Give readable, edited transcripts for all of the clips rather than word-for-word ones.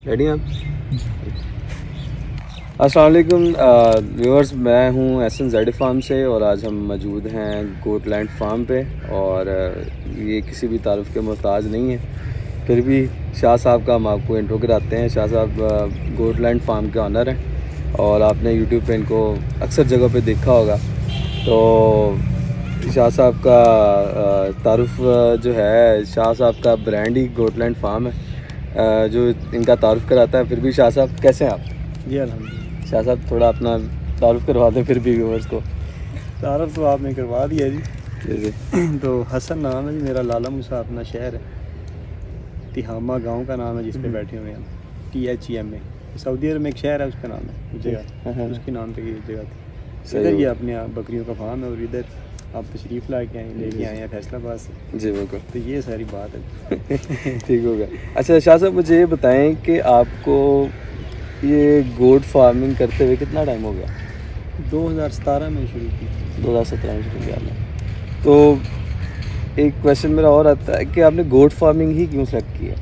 Ready हैं आप? अस्सलाम वालेकुम व्यूअर्स, मैं हूं SNZ फार्म से और आज हम मौजूद हैं गोटलैंड फार्म पे। और ये किसी भी तारुफ के मोहताज नहीं है, फिर भी शाह साहब का हम आपको इंट्रो कराते हैं। शाह साहब गोटलैंड फार्म के ऑनर हैं और आपने यूट्यूब पे इनको अक्सर जगह पे देखा होगा। तो शाह साहब का तारुफ जो है, शाह साहब का ब्रांड ही गोटलैंड फार्म है जो इनका तारुफ कराता है। फिर भी शाह साहब कैसे हैं आप? जी अल्हम्दुलिल्लाह। शाह साहब थोड़ा अपना तारुफ करवा दें फिर भी व्यूअर्स को। तारुफ तो आपने करवा दिया जी। जी तो हसन नाम है जी मेरा, लाला मूसा अपना शहर है, तिहामा गांव का नाम है जिस पे बैठे हुए हैं हम, THEM में। सऊदी अरब में एक शहर है, उसका नाम है जगह, उसके नाम पे ये जगह थी। इधर ये अपने बकरियों का फार्म है और इधर आप तशरीफ़ ला के लेके आए हैं फैसलाबाद से। जी बिल्कुल, तो ये सारी बात है। ठीक हो गया। अच्छा शाह साहब, मुझे ये बताएं कि आपको ये गोट फार्मिंग करते हुए कितना टाइम हो गया? 2017 में शुरू की। 2017 में शुरू किया आपने। तो एक क्वेश्चन मेरा और आता है कि आपने गोट फार्मिंग ही क्यों सेलेक्ट किया?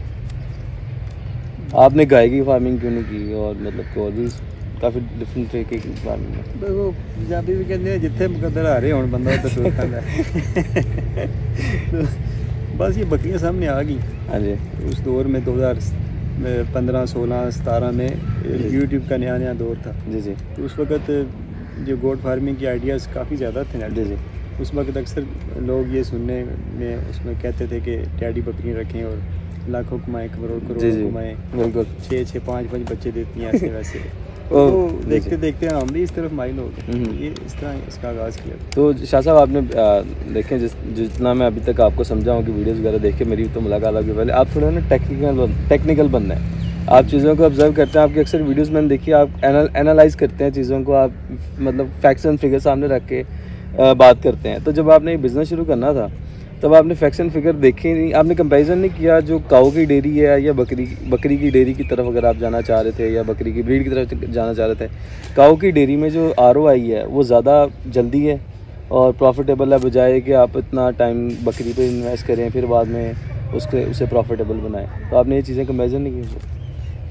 आपने गाय की फार्मिंग क्यों नहीं की? और मतलब कि और भी काफ़ी डिफरेंट तरीके की फार्मिंग है। देखो पंजाबी भी कहते हैं जिथे मुकद्दर आ रहे हो बंदा उधर टूर खांदा है। तो बस ये बकरियां सामने आ गई। हाँ जी। उस दौर में 2015, 16, 17 में यूट्यूब का नया दौर था। जी जी। तो उस वक्त जो गोट फार्मिंग के आइडियाज़ काफ़ी ज़्यादा थे। जी जी। उस वक्त अक्सर लोग ये सुनने में उसमें कहते थे कि टैडी बकरियां रखें और लाखों कमाएं, करोड़ों कमाएं, बिल्कुल 6-6, 5-5 बच्चे देती हैं ऐसे वैसे। तो देखते देखते हम भी इस तरफ माइल हो गए, ये इस तरह इसका आगाज़ किया। तो शाह साहब आपने देखें जितना मैं अभी तक आपको समझाऊँ कि वीडियोस वगैरह देख के मेरी तो मुलाकात होगी, पहले आप थोड़ा ना टेक्निकल बनना है। आप चीज़ों को ऑब्जर्व करते हैं, आपकी अक्सर वीडियोस मैंने देखी, आप एनालाइज करते हैं चीज़ों को, आप मतलब फैक्ट्स एंड फिगर सामने रख के बात करते हैं। तो जब आपने ये बिज़नेस शुरू करना था तब आपने फैक्ट्स एंड फिगर देखे नहीं, आपने कंपैरिजन नहीं किया जो काऊ की डेयरी है या बकरी की डेयरी की तरफ अगर आप जाना चाह रहे थे या बकरी की ब्रीड की तरफ जाना चाह रहे थे। काऊ की डेयरी में जो ROI है वो ज़्यादा जल्दी है और प्रॉफिटेबल है, बजाय कि आप इतना टाइम बकरी पे इन्वेस्ट करें फिर बाद में उसे प्रॉफिटेबल बनाएं। तो आपने ये चीज़ें कंपैरिजन नहीं की?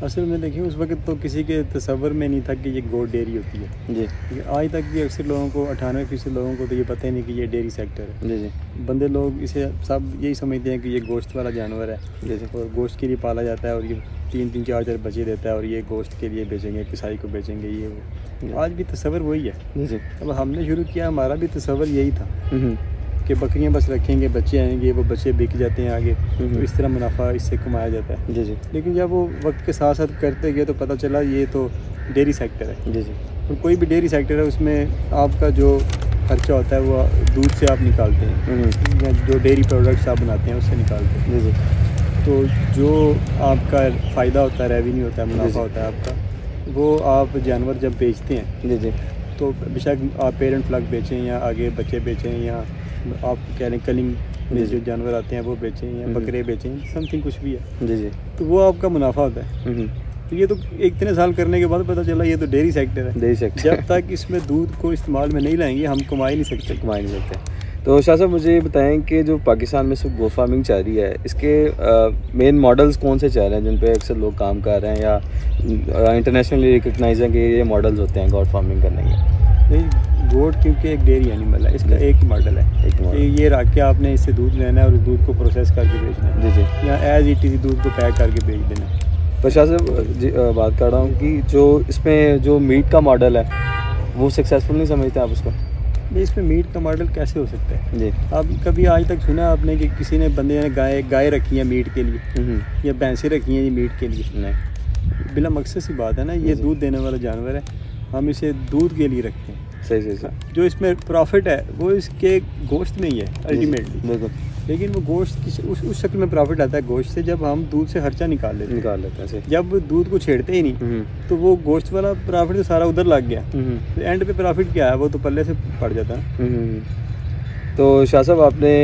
असल में देखिए उस वक्त तो किसी के तसव्वुर में नहीं था कि ये गोट डेयरी होती है जी। आज तक भी अक्सर लोगों को 98% लोगों को तो ये पता ही नहीं कि ये डेयरी सेक्टर है। जी जी। बंदे लोग इसे सब यही समझते हैं कि ये गोश्त वाला जानवर है जी जी, और गोश्त के लिए पाला जाता है और ये 3-4 बच्चे देता है और ये गोश्त के लिए बेचेंगे, कसाई को बेचेंगे, ये वो। आज भी तसव्वुर वही है जी जी। अब हमने शुरू किया, हमारा भी तसव्वुर यही था कि बकरियां बस रखेंगे, बच्चे आएंगे, वो बच्चे बिक जाते हैं आगे, तो इस तरह मुनाफा इससे कमाया जाता है जी जी। लेकिन जब वो वक्त के साथ साथ करते गए तो पता चला ये तो डेयरी सेक्टर है जी जी। और कोई भी डेयरी सेक्टर है उसमें आपका जो खर्चा होता है वो दूध से आप निकालते हैं या जो डेयरी प्रोडक्ट्स आप बनाते हैं उससे निकालते हैं जी जी। तो जो आपका फ़ायदा होता है, रेवेन्यू होता है, मुनाफा होता है आपका, वो आप जानवर जब बेचते हैं जी जी, तो बेशक आप पेरेंट फ्लग बेचें या आगे बच्चे बेचें या आप कह लें कलिंग में जो जानवर आते हैं वो बेचें या बकरे बेचें, समथिंग कुछ भी है जी जी, तो वो आपका मुनाफा होता है। तो ये तो इतने साल करने के बाद पता चला ये तो डेयरी सेक्टर है। डेयरी सेक्टर जब तक इसमें दूध को इस्तेमाल में नहीं लाएंगे हम कमा ही नहीं सकते। तो शाह साहब मुझे ये बताएं कि जो पाकिस्तान में सब गो फार्मिंग चल रही है, इसके मेन मॉडल्स कौन से चल रहे हैं जिन पे अक्सर लोग काम कर रहे हैं या इंटरनेशनली रिकग्नाइज हैं कि ये मॉडल्स होते हैं गोट फार्मिंग करने के? नहीं, गोट क्योंकि एक डेयरी एनिमल है, इसका एक ही मॉडल है कि ये रख के आपने इससे दूध लेना है और उस दूध को प्रोसेस करके बेचना है जी जी, या एज इट इज़ दूध को पैक करके बेच देना है। तो शाह साहब बात कर रहा हूँ कि जो इसमें जो मीट का मॉडल है वो सक्सेसफुल नहीं समझते आप उसको? नहीं, इसमें मीट का मॉडल कैसे हो सकता है जी? आप कभी आज तक सुना आपने कि किसी ने बंदे ने गाय रखी है मीट के लिए या भैंसें रखी हैं ये मीट के लिए? नहीं, बिला मकसद सी बात है ना, ये दूध देने वाला जानवर है, हम इसे दूध के लिए रखते हैं। सही। जो इसमें प्रॉफिट है वो इसके गोश्त में ही है अल्टीमेटली, बिल्कुल। लेकिन वो गोश्त की उस शक्ल में प्रॉफिट आता है गोश्त से जब हम दूध से खर्चा निकाल लेते हैं। जब दूध को छेड़ते ही नहीं तो वो गोश्त वाला प्रॉफिट तो सारा उधर लग गया, तो एंड पे प्रॉफिट क्या है वो तो पल्ले से पड़ जाता है। तो शाह साहब आपने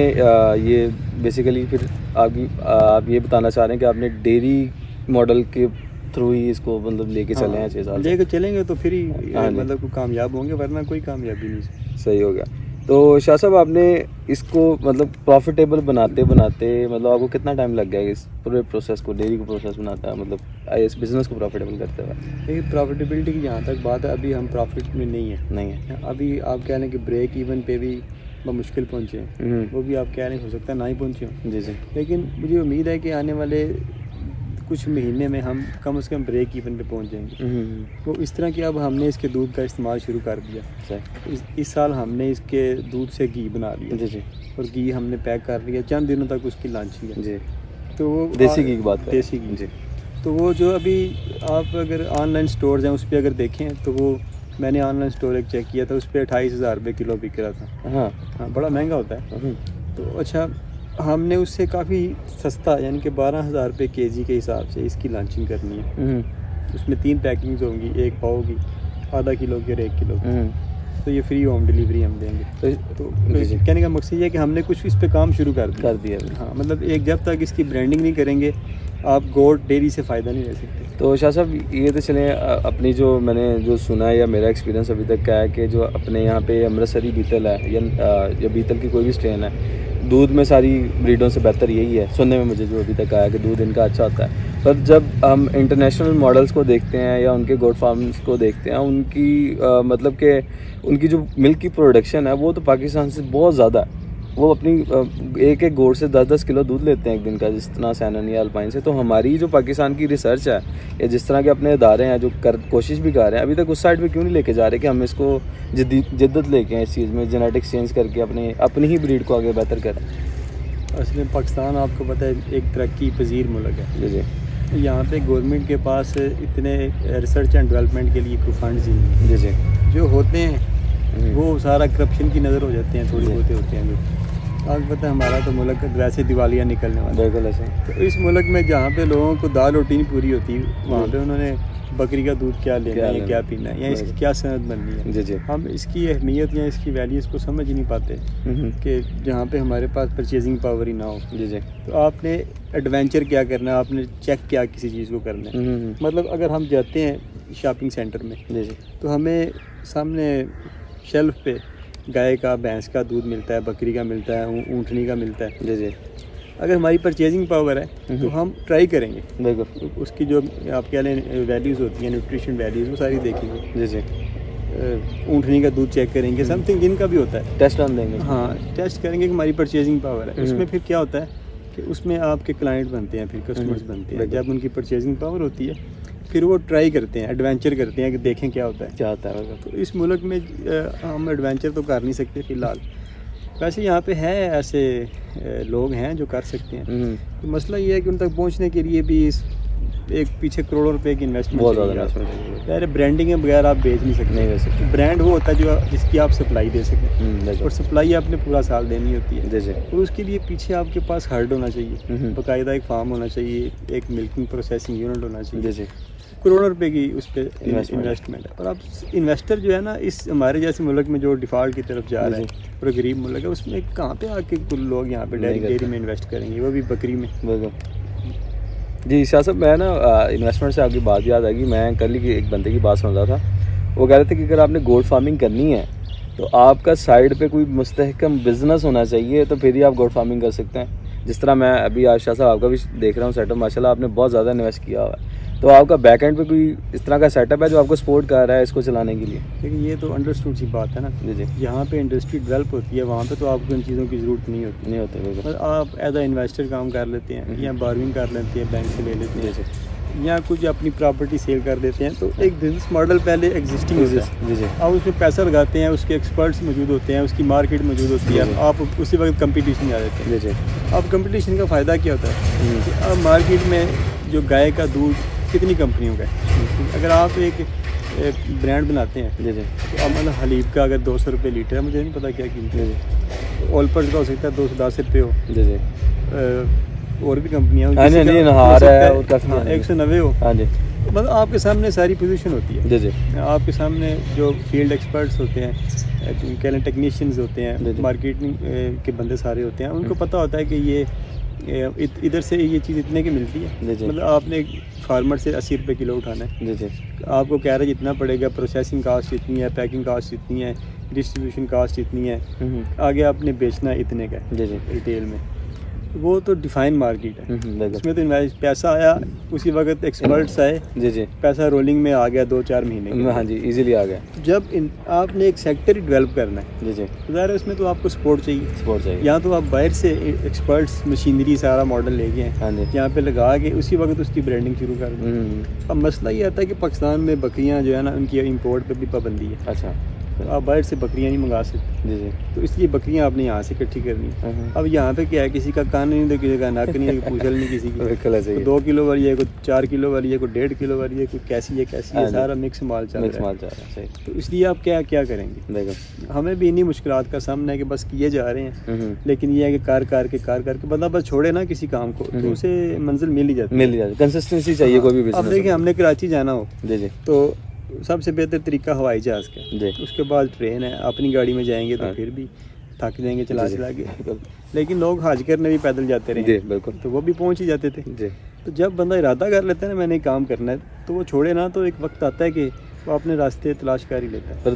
ये बेसिकली फिर आप ये बताना चाह रहे हैं कि आपने डेयरी मॉडल के थ्रू ही इसको मतलब लेके चले हैं 6 साल लेके चलेंगे तो फिर ही मतलब कामयाब होंगे, वरना कोई कामयाबी नहीं। सही हो गया। तो शाह साहब आपने इसको मतलब प्रॉफिटेबल बनाते बनाते मतलब आपको कितना टाइम लग गया इस पूरे प्रोसेस को, डेयरी को प्रोसेस बनाता है मतलब इस बिज़नेस को प्रॉफिटेबल करते हुए? देखिए प्रॉफिटेबिलिटी की जहाँ तक बात है, अभी हम प्रॉफिट में नहीं है। अभी आप कह रहे हैं कि ब्रेक इवन पे भी मुश्किल पहुँचे हैं, वो भी आप कह रहे हैं हो सकता है ना ही पहुँचे हों। जी जी। लेकिन मुझे उम्मीद है कि आने वाले कुछ महीने में हम कम से कम ब्रेक इवन पे पहुंच जाएंगे। तो इस तरह की अब हमने इसके दूध का इस्तेमाल शुरू कर दिया। इस साल हमने इसके दूध से घी बना लिया। जी जी। और घी हमने पैक कर लिया, चंद दिनों तक उसकी लॉन्चिंग है। जी। तो वो देसी घी की बात करें। देसी घी। जी। तो वो जो अभी आप अगर ऑनलाइन स्टोर्स हैं उस पर अगर देखें तो वो मैंने ऑनलाइन स्टोर एक चेक किया था, उस पर 28,000 रुपये किलो बिक रहा था। हाँ, बड़ा महंगा होता है। तो अच्छा, हमने उससे काफ़ी सस्ता यानी कि 12,000 रुपये केजी के हिसाब से इसकी लॉन्चिंग करनी है। उसमें 3 पैकिंग्स होंगी, एक पाव की, आधा किलो की और 1 किलो की। तो ये फ्री होम डिलीवरी हम देंगे। तो कहने का मकसद ये है कि हमने कुछ इस पे काम शुरू कर दिया। हाँ, मतलब जब तक इसकी ब्रांडिंग नहीं करेंगे आप गोट डेयरी से फ़ायदा नहीं ले सकते। तो शाह साहब ये तो चलें, अपनी जो मैंने जो सुना है या मेरा एक्सपीरियंस अभी तक का है कि जो अपने यहाँ पे अमृतसरी बीतल है या बीतल की कोई भी स्ट्रेन है, दूध में सारी ब्रीडों से बेहतर यही है सुनने में मुझे जो अभी तक आया कि दूध इनका अच्छा होता है। पर जब हम इंटरनेशनल मॉडल्स को देखते हैं या उनके गोट फार्म्स को देखते हैं, उनकी मतलब कि उनकी जो मिल्क की प्रोडक्शन है वो तो पाकिस्तान से बहुत ज़्यादा है। वो अपनी एक एक गोट से 10-10 किलो दूध लेते हैं एक दिन का, जिस तरह सैनन या अल्पाइन से। तो हमारी जो पाकिस्तान की रिसर्च है या जिस तरह के अपने इदारे हैं जो कोशिश भी कर रहे हैं, अभी तक उस साइड पे क्यों नहीं लेके जा रहे कि हम इसको जिद्दत लेके हैं इस चीज़ में, जेनेटिक्स चेंज करके अपनी ही ब्रीड को आगे बेहतर करें? असल में पाकिस्तान आपको पता है एक तरक्की पजीर मुल्क है। जी जी। यहाँ पे गवर्नमेंट के पास इतने रिसर्च एंड डेवलपमेंट के लिए कोई फंड्स ही नहीं। जी जी। जो होते हैं वो सारा करप्शन की नज़र हो जाते हैं, थोड़ी बहुत होते हैं जो। आपको पता है हमारा तो मुल्क वैसे दिवालिया निकलने वाला। बिल्कुल ऐसे। तो इस मुल्क में जहाँ पे लोगों को दाल रोटी नहीं पूरी होती, वहाँ पे उन्होंने बकरी का दूध क्या लेना है या क्या पीना है या इसकी क्या सनत बननी है। जी जी। हम इसकी अहमियत या इसकी वैल्यूज़ को समझ ही नहीं पाते कि जहाँ पे हमारे पास परचेजिंग पावर ही ना हो। जी जी। तो आपने एडवेंचर क्या करना है, आपने चेक क्या किसी चीज़ को करना है। मतलब अगर हम जाते हैं शॉपिंग सेंटर में, जी जी, तो हमें सामने शेल्फ पे गाय का भैंस का दूध मिलता है, बकरी का मिलता है, ऊँटनी का मिलता है। जी जी। अगर हमारी परचेजिंग पावर है तो हम ट्राई करेंगे। बिल्कुल। उसकी जो आप कह लें वैल्यूज़ होती हैं, न्यूट्रिशन वैल्यूज़, वो सारी देखेंगे। जी जी। ऊँटनी का दूध चेक करेंगे, समथिंग जिनका भी होता है टेस्ट ऑन देंगे। हाँ, टेस्ट करेंगे कि हमारी परचेजिंग पावर है। उसमें फिर क्या होता है कि उसमें आपके क्लाइंट बनते हैं, फिर कस्टमर्स बनते हैं। जब उनकी परचेजिंग पावर होती है फिर वो ट्राई करते हैं, एडवेंचर करते हैं कि देखें क्या होता है। तो इस मुल्क में हम एडवेंचर तो कर नहीं सकते फ़िलहाल। वैसे यहाँ पे है ऐसे लोग हैं जो कर सकते हैं। तो मसला ये है कि उन तक पहुँचने के लिए भी एक पीछे करोड़ों रुपए की इन्वेस्टमेंट, बहुत ज़्यादा इन्वेस्टमेंट। यार ब्रांडिंग के बगैर आप बेच नहीं सकते। नहीं, ब्रांड वो होता है जो जिसकी आप सप्लाई दे सकें, और सप्लाई आपने पूरा साल देनी होती है। और उसके लिए पीछे आपके पास हर्ड होना चाहिए, बाकायदा एक फार्म होना चाहिए, एक मिल्किंग प्रोसेसिंग यूनिट होना चाहिए। करोड़ों रुपए की उस पर इन्वेस्टमेंट है। और अब इन्वेस्टर जो है ना, इस हमारे जैसे मुल्क में जो डिफ़ॉल्ट की तरफ जा रहा है और गरीब मुल्क है, उसमें कहाँ पे आके कुछ लोग यहाँ पे डेयरी में इन्वेस्ट करेंगे, वो भी बकरी में। जी शाह साहब, मैं ना इन्वेस्टमेंट से आपकी बात याद आ गई। मैं कल ही एक बंदे की बात सुन रहा था, वो कह रहे थे कि अगर आपने गोट फार्मिंग करनी है तो आपका साइड पे कोई मुस्तहकम बिजनेस होना चाहिए, तो फिर ही आप गोट फार्मिंग कर सकते हैं। जिस तरह मैं अभी आज शाह साहब आपका भी देख रहा हूँ सेटअप, माशाल्लाह आपने बहुत ज़्यादा इन्वेस्ट किया हुआ है। तो आपका बैक एंड पे कोई इस तरह का सेटअप है जो आपको सपोर्ट कर रहा है इसको चलाने के लिए? देखिए ये तो अंडरस्टूड सी बात है ना। जी जी। यहाँ पे इंडस्ट्री डेवलप होती है, वहाँ पे तो आपको इन चीज़ों की ज़रूरत नहीं होती। मतलब आप एज आ इन्वेस्टर काम कर लेते हैं या बारविंग कर लेते हैं, बैंक से ले लेते हैं, या कुछ अपनी प्रॉपर्टी सेल कर देते हैं। तो एक बिजनेस मॉडल पहले एग्जिस्टिंग होता है, आप उसमें पैसा लगाते हैं, उसके एक्सपर्ट्स मौजूद होते हैं, उसकी मार्केट मौजूद होती है, आप उसी वक्त कंपटीशन में आ जाते हैं। अब कंपटीशन का फ़ायदा क्या होता है कि अब मार्केट में जो गाय का दूध कितनी कंपनियों का है। अगर आप एक ब्रांड बनाते हैं, जी जी, तो अब मतलब हलीब का अगर 200 रुपये लीटर है, मुझे नहीं पता क्या कीमत है, ओलपर्स का हो सकता है 210 रुपये हो। जी जी। और भी कंपनियाँ 190 हो। हाँ जी। मतलब आपके सामने सारी पोजीशन होती है। जी जी। आपके सामने जो फील्ड एक्सपर्ट्स होते हैं, कह लें टेक्नीशियंस होते हैं, मार्केटिंग के बंदे सारे होते हैं, उनको पता होता है कि ये इधर से ये चीज़ इतने की मिलती है। मतलब आपने फार्मर से 80 रुपये किलो उठाना है, जी जी, आपको कह रहे जितना पड़ेगा, प्रोसेसिंग कास्ट इतनी है, पैकिंग कास्ट इतनी है, डिस्ट्रीब्यूशन कास्ट इतनी है, आगे आपने बेचना इतने का है रिटेल में, वो तो डिफाइन मार्केट है। उसमें तो पैसा आया उसी वक्त, एक्सपर्ट्स आए, पैसा रोलिंग में आ गया 2-4 महीने में। हाँ जी, इजीली आ गया। जब आपने एक सेक्टर ही डेवलप करना है तो ज़ाहिर है उसमें तो आपको सपोर्ट चाहिए। या तो आप बाहर से एक्सपर्ट्स मशीनरी सारा मॉडल ले गए हैं, यहाँ पे लगा के उसी वक्त उसकी ब्रांडिंग शुरू कर दें। अब मसला ये आता है कि पाकिस्तान में बकरियाँ जो है ना, उनकी इम्पोर्ट पर भी पाबंदी है। अच्छा, तो आप बाहर से बकरियाँ नहीं मंगा सकते। तो इसलिए बकरियाँ आपने यहाँ से इकट्ठी करनी। अब यहाँ पे क्या है, किसी का कान नहीं, तो किसी का नाक नहीं है, पूछल नहीं किसी की। 2 किलो वाली है, कोई 4 किलो वाली है, कोई 1.5 किलो वाली है, कोई कैसी है, सारा मिक्स माल चल रहा है। तो इसलिए आप क्या करेंगे? हमें भी इन्हीं मुश्किलात का सामना है कि बस किए जा रहे हैं, लेकिन ये है कि कार करके बंदा बस छोड़े ना किसी काम को तो उसे मंजिल मिल ही जाती। कंसिस्टेंसी चाहिए कोई भी बिजनेस। अब देखिए, हमने कराची जाना हो तो सबसे बेहतर तरीका हवाई जहाज़ का, उसके बाद ट्रेन है। अपनी गाड़ी में जाएंगे तो फिर भी थक जाएंगे चला के, लेकिन लोग हज करने भी पैदल जाते रहे, बिल्कुल, तो वो भी पहुंच ही जाते थे। तो जब बंदा इरादा कर लेता है ना मैंने काम करना है, तो वो छोड़े ना, तो एक वक्त आता है कि वो अपने रास्ते तलाश कर ही लेता है। पर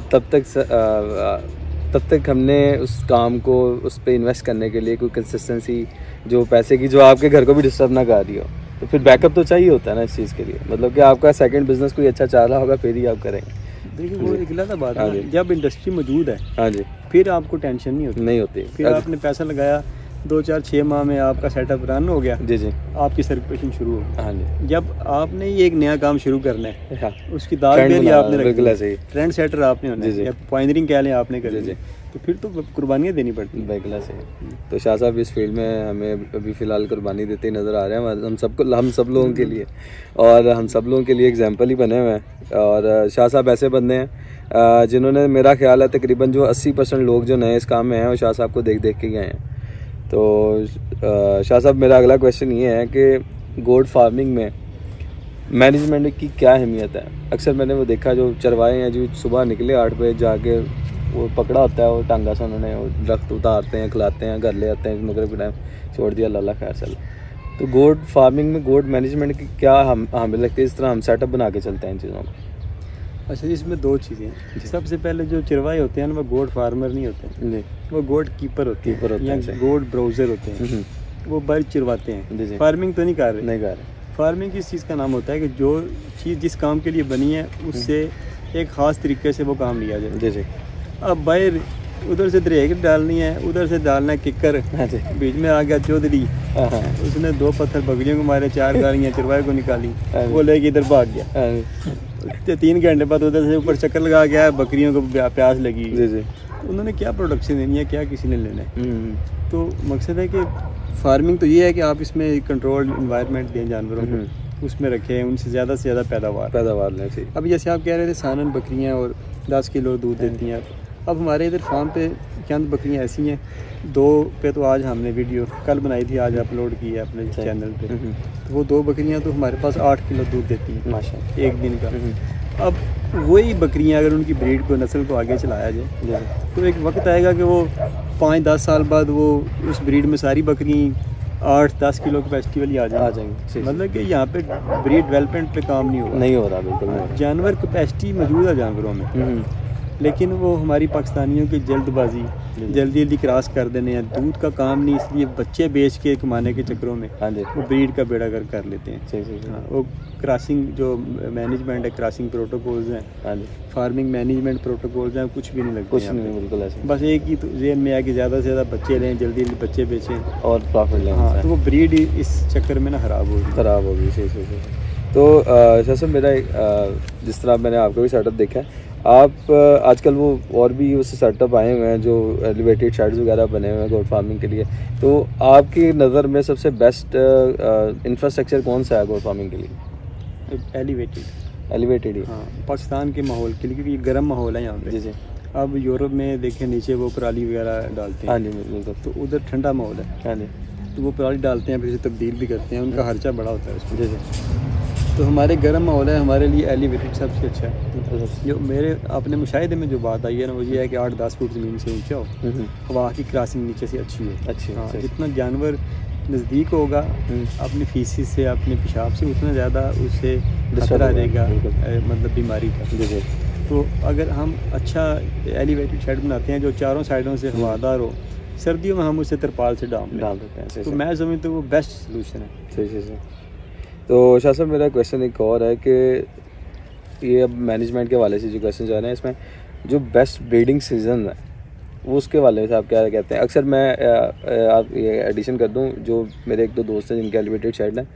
तब तक हमने उस काम को उस पर इन्वेस्ट करने के लिए कोई कंसिस्टेंसी, जो पैसे की, जो आपके घर को भी डिस्टर्ब ना कर रही हो, तो फिर बैकअप तो चाहिए होता है ना इस चीज़ के लिए। मतलब कि आपका सेकंड बिजनेस कोई अच्छा चाह रहा होगा फिर ही आप करेंगे। देखिए, वो एक अलग बात है, जब इंडस्ट्री मौजूद है, हाँ जी, फिर आपको टेंशन नहीं होती। फिर आपने पैसा लगाया, 2-4-6 माह में आपका सेटअप रन हो गया, आपकी सर्कुलेशन शुरू हो गई। हाँ जी, जब आपने ये एक नया काम शुरू करना है, उसकी दाल बेली आपने रखी, ट्रेंड सेटर आपने होना है, पायनियरिंग कह लें आपने कर ली, तो फिर तो कुर्बानियाँ देनी पड़ती हैं। बिल्कुल सही। तो शाह साहब इस फील्ड में हमें अभी फ़िलहाल कुर्बानी देते नज़र आ रहे हैं, हम सब लोगों के लिए, और हम सब लोगों के लिए एग्जाम्पल ही बने हुए हैं। और शाह साहब ऐसे बंदे हैं जिन्होंने, मेरा ख्याल है तकरीबन जो 80% लोग जो नए इस काम में हैं वो शाह साहब को देख के गए हैं। तो शाह साहब, मेरा अगला क्वेश्चन ये है कि गोट फार्मिंग में मैनेजमेंट की क्या अहमियत है? अक्सर मैंने वो देखा, जो चरवाए हैं जो सुबह निकले 8 बजे जाके, वो पकड़ा होता है वो टांगा से, उन्होंने वो दरख्त उतारते हैं, खिलाते हैं, घर ले आते हैं, मगरिब के टाइम छोड़ दिया, अल्लाह खैर चल। तो गोट फार्मिंग में गोट मैनेजमेंट की क्या हमें लगती है, इस तरह हम सेटअप बना के चलते हैं इन चीज़ों को? अच्छा, इसमें 2 चीज़ें हैं। सबसे पहले जो चरवाए होते हैं ना, वो गोट फार्मर नहीं होते, वो गोट कीपर होते हैं, या गोट ब्राउजर होते हैं, वो बर्ड चिरवाते हैं। फार्मिंग तो नहीं कर रहे। फार्मिंग किस चीज़ का नाम होता है कि जो चीज़ जिस काम के लिए बनी है उससे एक ख़ास तरीके से वो काम लिया जाए। अब बाहर उधर से दरेक डालनी है, उधर से डालना है किकर, बीच में आ गया चौधरी, उसने 2 पत्थर बकरियों को मारे, 4 गालियाँ चरवाए को निकाली, वो लेके इधर भाग गया। 3 घंटे बाद उधर से ऊपर चक्कर लगा गया, बकरियों को प्यास लगी। उन्होंने क्या प्रोडक्शन देनी है, क्या किसी ने लेना है? तो मकसद है कि फार्मिंग तो ये है कि आप इसमें कंट्रोल्ड इन्वायरमेंट दें जानवरों को, उसमें रखें, उनसे ज़्यादा पैदावार लें। अब जैसे आप कह रहे थे सानन बकरियाँ और 10 किलो दूध देती हैं। अब हमारे इधर फार्म पे चंद बकरियाँ ऐसी हैं, 2 पे तो आज हमने वीडियो कल बनाई थी, आज अपलोड की है अपने चैनल पे। तो वो 2 बकरियाँ तो हमारे पास 8 किलो दूध देती हैं माशाअल्लाह, एक दिन का। अब वही बकरियाँ अगर उनकी ब्रीड को, नस्ल को आगे चलाया जाए, तो एक वक्त आएगा कि वो 5-10 साल बाद वो उस ब्रीड में सारी बकरी 8-10 किलो कैपेसिटी वाली आ जाएंगी। मतलब कि यहाँ पे ब्रीड डेवलपमेंट पे काम नहीं हो रहा। बिल्कुल, जानवर कैपेसिटी मौजूद है जानवरों में, लेकिन वो हमारी पाकिस्तानियों की जल्दबाजी, जल्दी क्रॉस कर देने हैं, दूध का काम नहीं, इसलिए बच्चे बेच के कमाने के चक्करों में वो ब्रीड का बेड़ा गर्क कर लेते हैं। वो क्रॉसिंग जो मैनेजमेंट है, क्रॉसिंग प्रोटोकॉल्स हैं, फार्मिंग मैनेजमेंट प्रोटोकॉल्स हैं, कुछ भी नहीं लगते, कुछ नहीं, बिल्कुल ऐसे। बस एक ही तो जेन में है कि ज़्यादा से ज़्यादा बच्चे लें, जल्दी बच्चे बेचें और प्रॉफिट लें। हाँ, तो वो ब्रीड इस चक्कर में ना ख़राब होगी। सही। तो जैसे मेरा जिस तरह मैंने आपका भी सेटअप देखा है, आप आजकल वो और भी उस सेटअप आए हुए हैं जो एलिवेटेड शेड्स वगैरह बने हुए हैं गोट फार्मिंग के लिए, तो आपकी नज़र में सबसे बेस्ट इंफ्रास्ट्रक्चर कौन सा है गोट फार्मिंग के लिए? एलिवेटेड ही। हाँ, पाकिस्तान के माहौल के लिए, क्योंकि ये गर्म माहौल है यहाँ पे। जी। अब यूरोप में देखें नीचे वो पराली वगैरह डालते हैं। हाँ जी, बिल्कुल। तो उधर ठंडा माहौल है। हाँ जी, तो वो पराली डालते हैं, फिर से तब्दील भी करते हैं, उनका खर्चा बड़ा होता है उसमें। जी। तो हमारे गर्म माहौल है, हमारे लिए एलिवेटेड सबसे अच्छा है। जो मेरे अपने मुशाहिदे में जो बात आई है ना, वो ये है कि 8-10 फुट ज़मीन से ऊंचा हो, वहाँ की क्रॉसिंग नीचे से अच्छी हो। हाँ, जितना जानवर नज़दीक होगा अपनी फीसिस से, अपने पेशाब से, उतना ज़्यादा उससे खतरा रहेगा, मतलब बीमारी का। तो अगर हम अच्छा एलिवेटेड शेड बनाते हैं जो चारों साइडों से हवादार हो, सर्दियों में हम उसे तरपाल से डाल देते हैं, तो मैं समझता हूँ वो बेस्ट सोल्यूशन है। सही। तो शाह साहब मेरा क्वेश्चन एक और है कि ये अब मैनेजमेंट के हवाले से जो क्वेश्चन जा रहे हैं, इसमें जो बेस्ट ब्रीडिंग सीजन है वो उसके वाले से आप क्या कहते हैं? अक्सर मैं आप ये एडिशन कर दूं, जो मेरे एक दो दोस्त हैं जिनके एलिवेटेड शेड है,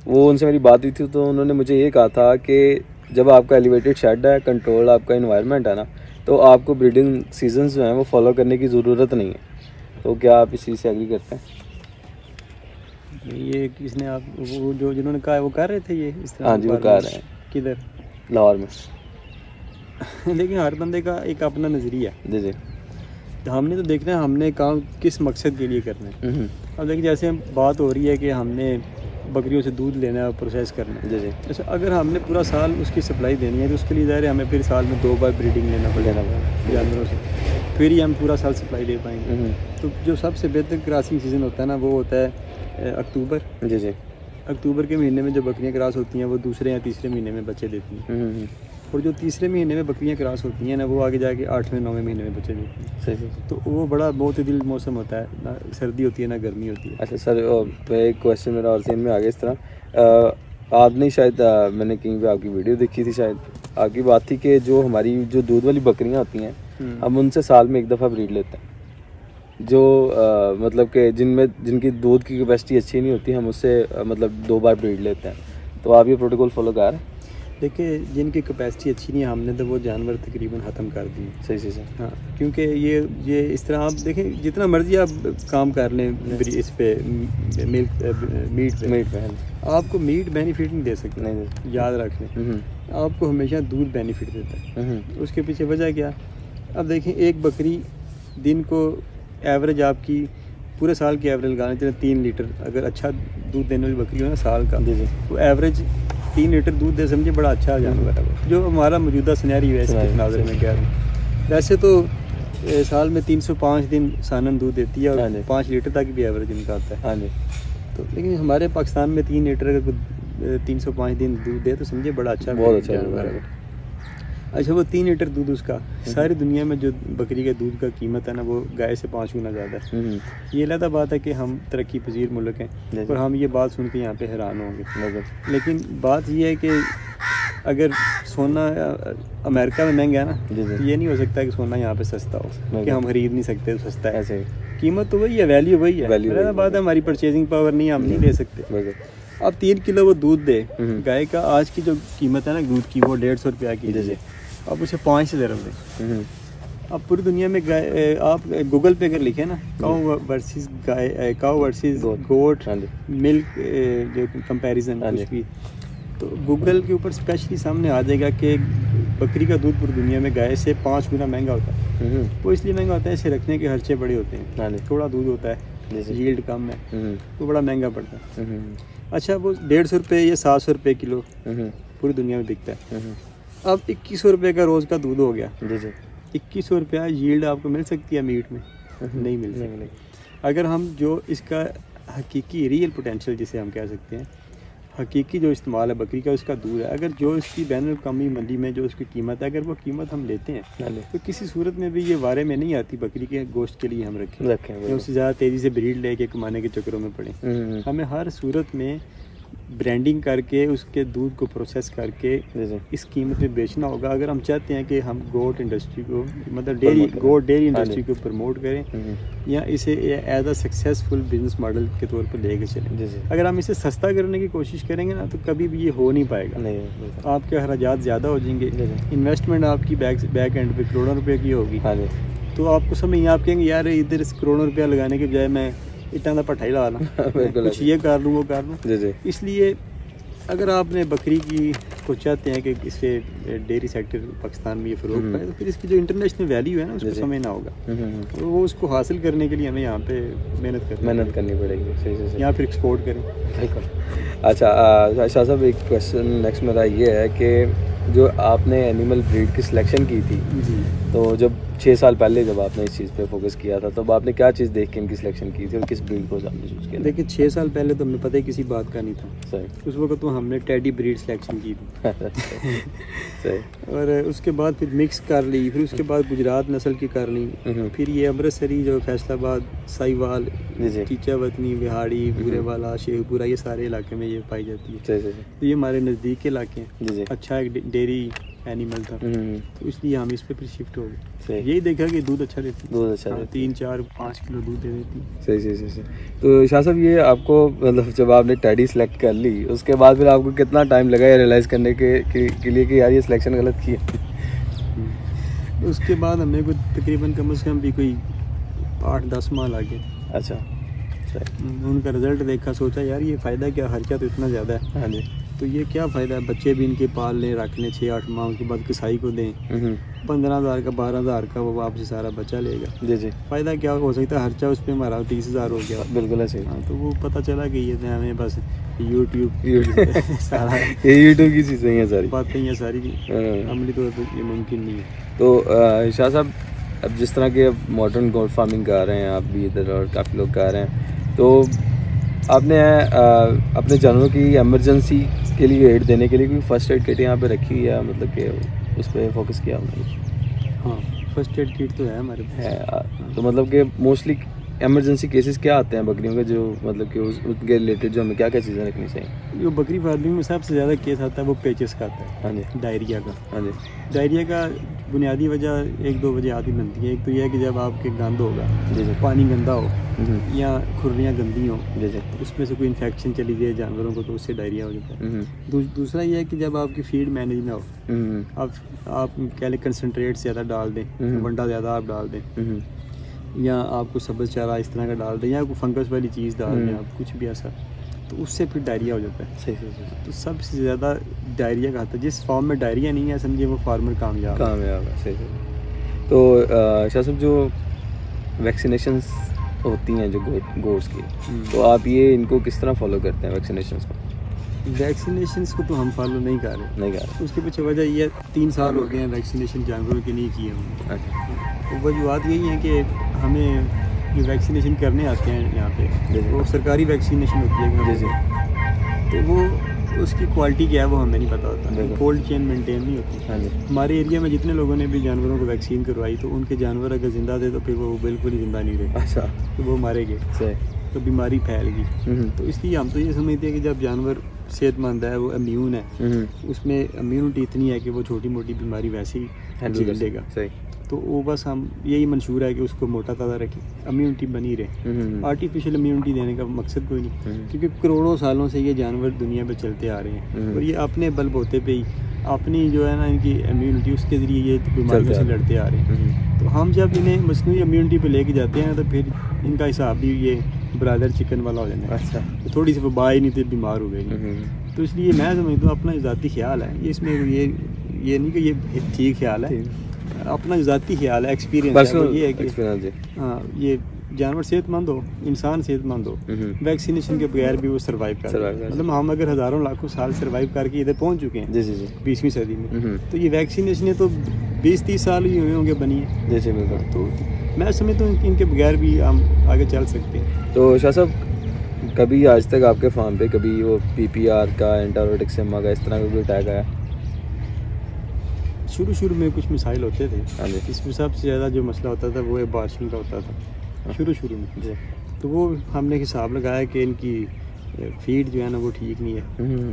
वो उनसे मेरी बात हुई थी तो उन्होंने मुझे ये कहा था कि जब आपका एलिवेटेड शेड है, कंट्रोल आपका इन्वायरमेंट है ना, तो आपको ब्रीडिंग सीजन जो हैं वो फॉलो करने की ज़रूरत नहीं है। तो क्या आप इस चीज़ से एग्री करते हैं? ये किसने आप वो जो जिन्होंने कहा वो कर रहे थे ये इस तरह? हाँ जी, वो कर रहे हैं। किधर? लाहौर में। लेकिन हर बंदे का एक अपना नज़रिया है। जी। हमने तो देखना है हमने काम किस मकसद के लिए करना है। अब देखिए जैसे बात हो रही है कि हमने बकरियों से दूध लेना है और प्रोसेस करना है। जी। अच्छा, अगर हमने पूरा साल उसकी सप्लाई देनी है तो उसके लिए ज़ाहिर है हमें फिर साल में 2 बार ब्रीडिंग लेना पड़ेगा जानवरों से, फिर ही हम पूरा साल सप्लाई दे पाएंगे। तो जो सबसे बेहतर क्रॉसिंग सीज़न होता है ना, वो होता है अक्टूबर। जी। अक्टूबर के महीने में जो बकरियाँ क्रॉस होती हैं वो दूसरे या तीसरे महीने में बच्चे देती हैं। और जो तीसरे महीने में बकरियाँ क्रॉस होती हैं ना, वो आगे जाके 8वें 9वें महीने में बच्चे देती हैं। सही। तो वो बड़ा बहुत ही दिल मौसम होता है, ना सर्दी होती है ना गर्मी होती है। अच्छा सर, एक क्वेश्चन मेरा और सीन में आ गया इस तरह, आपने शायद मैंने कहीं पे आपकी वीडियो देखी थी, शायद आपकी बात थी कि जो हमारी जो दूध वाली बकरियां होती हैं हम उनसे साल में एक दफ़ा ब्रीड लेते हैं, जो मतलब कि जिनकी दूध की कैपेसिटी अच्छी नहीं होती, हम उससे मतलब 2 बार ब्रीड लेते हैं। तो आप ये प्रोटोकॉल फॉलो कर रहे हैं? देखिए जिनकी कैपेसिटी अच्छी नहीं है हमने तो वो जानवर तकरीबन ख़त्म कर दिए। सही। हाँ, क्योंकि ये इस तरह आप देखें जितना मर्जी आप काम कर लें इस पे मीट पे आपको मीट बेनिफिट नहीं दे सकते। नहीं, याद रख लें, आपको हमेशा दूध बेनिफिट देता है। उसके पीछे वजह क्या? अब देखें एक बकरी दिन को एवरेज आपकी पूरे साल की एवरेज लगाने चले 3 लीटर, अगर अच्छा दूध देने वाली बकरी हो ना साल का, वो एवरेज 3 लीटर दूध दे, समझे बड़ा अच्छा जानवर है जो हमारा मौजूदा सिनेरियो है इसके नाज़र में कह रहा हूँ। वैसे तो साल में 305 दिन सानन दूध देती है और 5 लीटर तक भी एवरेज निकालता है। हाँ जी। तो लेकिन हमारे पाकिस्तान में 3 लीटर अगर 305 दिन दूध दे तो समझे बड़ा अच्छा, बहुत अच्छा जानवर है। अच्छा, वो 3 लीटर दूध उसका सारी दुनिया में जो बकरी के दूध का कीमत है ना, वो गाय से 5 गुना ज़्यादा है। ये अलग बात है कि हम तरक्की पजीर मुल्क हैं और हम ये बात सुन के यहाँ पे हैरान होंगे, लेकिन बात ये है कि अगर सोना अमेरिका में महंगा है ना, तो ये नहीं हो सकता कि सोना यहाँ पे सस्ता हो कि हम खरीद नहीं सकते तो सस्ता है। कीमत तो वही है, वैल्यू वही है। अलग बात है हमारी परचेजिंग पावर नहीं, हम नहीं ले सकते। अब 3 किलो वो दूध दे गाय का, आज की जो कीमत है ना दूध की वो 150 रुपया की है, अब उसे 5 से ज़रूर दें। अब पूरी दुनिया में गाय, आप गूगल पे अगर लिखे ना काऊ वर्सेस गाय, काऊ वर्सेस गोट मिल्क जो कंपैरिजन उसकी, तो गूगल के ऊपर स्पेशली सामने आ जाएगा कि बकरी का दूध पूरी दुनिया में गाय से 5 गुना महंगा होता है। वो इसलिए महंगा होता है, इसे रखने के खर्चे बड़े होते हैं, थोड़ा दूध होता है, यील्ड कम है, तो बड़ा महंगा पड़ता है। अच्छा, वो 150 रुपये या 700 रुपये किलो पूरी दुनिया में बिकता है। अब 2100 रुपये का रोज़ का दूध हो गया। 2100 रुपया यील्ड आपको मिल सकती है मीट में? नहीं मिल सकती। अगर हम जो इसका हकीकी रियल पोटेंशियल जिसे हम कह सकते हैं, हकीकी जो इस्तेमाल है बकरी का उसका दूध है, अगर जो इसकी बैनुल-अक़वामी मंडी में जो उसकी कीमत है, अगर वो कीमत हम लेते हैं तो किसी सूरत में भी ये वारे में नहीं आती बकरी के गोश्त के लिए हम रखें उससे ज़्यादा तेज़ी से ब्रीड लेके कमाने के चक्करों में पड़े। हमें हर सूरत में ब्रांडिंग करके उसके दूध को प्रोसेस करके इस कीमत में बेचना होगा, अगर हम चाहते हैं कि हम गोट इंडस्ट्री को मतलब डेयरी इंडस्ट्री को प्रमोट करें या इसे as a successful business model के तौर पर लेके चलें। अगर हम इसे सस्ता करने की कोशिश करेंगे ना तो कभी भी ये हो नहीं पाएगा। आपके अखराजात ज़्यादा हो जाएंगे, इन्वेस्टमेंट आपकी बैक एंड पे करोड़ों रुपये की होगी, तो आपको समझ आप कहेंगे यार इधर करोड़ों रुपया लगाने के बजाय मैं इतना पट्टा ही ला ला कुछ ये कर लूँ वो कर लूँ। इसलिए अगर आपने बकरी की को चाहते हैं कि इससे डेयरी सेक्टर पाकिस्तान में ये फ़रोग पाए, तो फिर इसकी जो इंटरनेशनल वैल्यू है ना उसको समझना होगा, तो वो उसको हासिल करने के लिए हमें यहाँ पे मेहनत करनी पड़ेगी, यहाँ फिर एक्सपोर्ट करें। अच्छा शाह साहब, एक क्वेश्चन नेक्स्ट मेरा ये है कि जो आपने एनिमल ब्रीड की सिलेक्शन की थी जी, तो जब 6 साल पहले जब आपने इस चीज़ पे फोकस किया था, तब आपने क्या चीज़ देख के इनकी सिलेक्शन की थी और किस ब्रीड को आपने चूज़ किया? देखिए 6 साल पहले तो हमें पता ही किसी बात का नहीं था सही, उस वक्त तो हमने टेडी ब्रीड सिलेक्शन की थी और उसके बाद फिर मिक्स कर ली, फिर उसके बाद गुजरात नस्ल की कर ली, फिर ये अमृतसरी जो फैसलाबाद, साहिवाल, चीचा वतनी, बिहाड़ी, भूरेवाला, शेखपुरा, ये सारे इलाके में ये पाई जाती है। तो ये हमारे नज़दीक के इलाके हैं। अच्छा एक डेयरी एनिमल था, तो इसलिए हम इस पे फिर शिफ्ट हो गए। यही देखा कि दूध अच्छा देती है, दूध अच्छा 3, 4, 5 किलो दूध दे देती है। सही। तो शाह साहब ये आपको मतलब जब आपने टैडी सेलेक्ट कर ली उसके बाद फिर आपको कितना टाइम लगा ये रियलाइज़ करने के लिए कि यार ये सिलेक्शन गलत की है? उसके बाद हमें कोई तकरीबन कम से कम भी कोई 8-10 माह लगे। अच्छा, उनका रिजल्ट देखा, सोचा यार ये फ़ायदा क्या, खर्चा तो इतना ज़्यादा है। हाँ जी। तो ये क्या फ़ायदा है, बच्चे भी इनके पाल लें, रख लें 6-8 माह, उसके बाद कसाई को दें, 15,000 का 12,000 का वो वापस सारा बच्चा लेगा। जी। फ़ायदा क्या हो सकता है, खर्चा उस पर हमारा 30,000 हो गया। बिल्कुल ऐसे। हाँ, तो वो पता चला कि ये हमें बस यूट्यूब सारा ये यूट्यूब की चीज़ें हैं सारी, बातें हैं सारी, अमली तौर पर ये मुमकिन नहीं है। तो शाह साहब अब जिस तरह के मॉडर्न गोट फार्मिंग कर रहे हैं आप भी इधर और काफ़ी लोग कर रहे हैं, तो आपने अपने जानवरों की इमरजेंसी के लिए एड देने के लिए कोई फर्स्ट एड किट यहाँ पे रखी हुई है, मतलब कि उस पर फोकस किया हमने? हाँ, फर्स्ट एड किट तो है हमारे पास है। तो मतलब कि मोस्टली इमरजेंसी केसेस क्या आते हैं बकरियों के, जो मतलब कि उसके रिलेटेड जो हमें क्या क्या चीज़ें रखनी चाहिए? जो बकरी फार्मिंग में सबसे ज़्यादा केस आता है वो पेचेस का आता है। हाँ जी। डायरिया का। हाँ जी। डायरिया का बुनियादी वजह 1-2 वजह आती बनती है। एक तो यह है कि जब आपके गंद होगा, पानी गंदा हो या खुरलियाँ गंदी हो, उसमें से कोई इन्फेक्शन चली जाए जानवरों को, तो उससे डायरिया हो जाता है। दूसरा यह है कि जब आपकी फीड मैनेज ना हो, आप कह लें कंसनट्रेट ज़्यादा डाल दें, वंडा ज़्यादा आप डाल दें, या आपको सब्ज़ चारा इस तरह का डाल दें, या कोई फंगस वाली चीज़ डाल दें आप, कुछ भी ऐसा, तो उससे फिर डायरिया हो जाता है। सही। तो सबसे ज़्यादा डायरिया का आता है। जिस फॉर्म में डायरिया नहीं है, समझिए वो फार्मर कामयाब है। सही। तो शाह साहब जो वैक्सीनेशंस होती हैं जो गोट्स की, तो आप ये इनको किस तरह फॉलो करते हैं वैक्सीनेशंस को? वैक्सीनेशंस को तो हम फॉलो नहीं कर रहे। उसके पीछे वजह ये 3 साल हो गए हैं वैक्सीनेशन जानवरों के नहीं किए हमने। तो वजूहत यही है कि हमें जो वैक्सीनेशन करने आते हैं यहाँ पे, वो सरकारी वैक्सीनेशन होती है, तो वो उसकी क्वालिटी क्या है वो हमें नहीं पता होता, कोल्ड चेन मेंटेन नहीं होती। हमारे एरिया में जितने लोगों ने भी जानवरों को वैक्सीन करवाई, तो उनके जानवर अगर ज़िंदा थे तो फिर वो बिल्कुल ही ज़िंदा नहीं रहे। अच्छा। तो वो मारे गए, तो बीमारी फैल गई। तो इसलिए हम तो ये समझते हैं कि जब जानवर सेहतमंद है, वो इम्यून है, उसमें इम्यूनिटी इतनी है कि वो छोटी मोटी बीमारी वैसे ही झेल लेगा। तो वो बस हम यही मंशूर है कि उसको मोटा ताज़ा रखें, इम्यूनिटी बनी रहे। आर्टिफिशियल इम्यूनिटी देने का मकसद कोई नहीं, क्योंकि करोड़ों सालों से ये जानवर दुनिया पे चलते आ रहे हैं, और ये अपने बलबूते पे ही अपनी जो है ना इनकी इम्यूनिटी, उसके ज़रिए ये बीमारियों से लड़ते आ रहे हैं। तो हम जब इन्हें मसनूई इम्यूनिटी पे लेके जाते हैं, तो फिर इनका हिसाब भी ये ब्रादर चिकन वाला हो जाता है। अच्छा। तो थोड़ी सी वबा ही नहीं थी, बीमार हो गई। तो इसलिए मैं समझता हूँ अपना ज़ाती ख्याल है ये, इसमें ये नहीं कि ये ठीक ख्याल है, अपना ज़ाती ख्याल है, एक्सपीरियंस है। ये है कि हाँ, ये जानवर सेहतमंद हो, इंसान सेहतमंद हो, वैक्सीनेशन के बगैर भी वो सर्वाइव कर, मतलब हम अगर हज़ारों लाखों साल सर्वाइव करके इधर पहुंच चुके हैं 20वीं सदी में, तो ये वैक्सीनेशन तो 20-30 साल ही हुए होंगे बनी है। तो मैं समझता हूँ कि इनके बगैर भी हम आगे चल सकते हैं। तो शाह साहब कभी आज तक आपके फार्म पे कभी वो PPR का, एंटारोटिक्सेमा का, इस तरह का कोई अटैक आया? शुरू में कुछ मिसाइल होते थे, इसमें सबसे ज़्यादा जो मसला होता था वो एबॉर्शन का होता था शुरू में। तो वो हमने हिसाब लगाया कि इनकी फीड जो है ना वो ठीक नहीं है,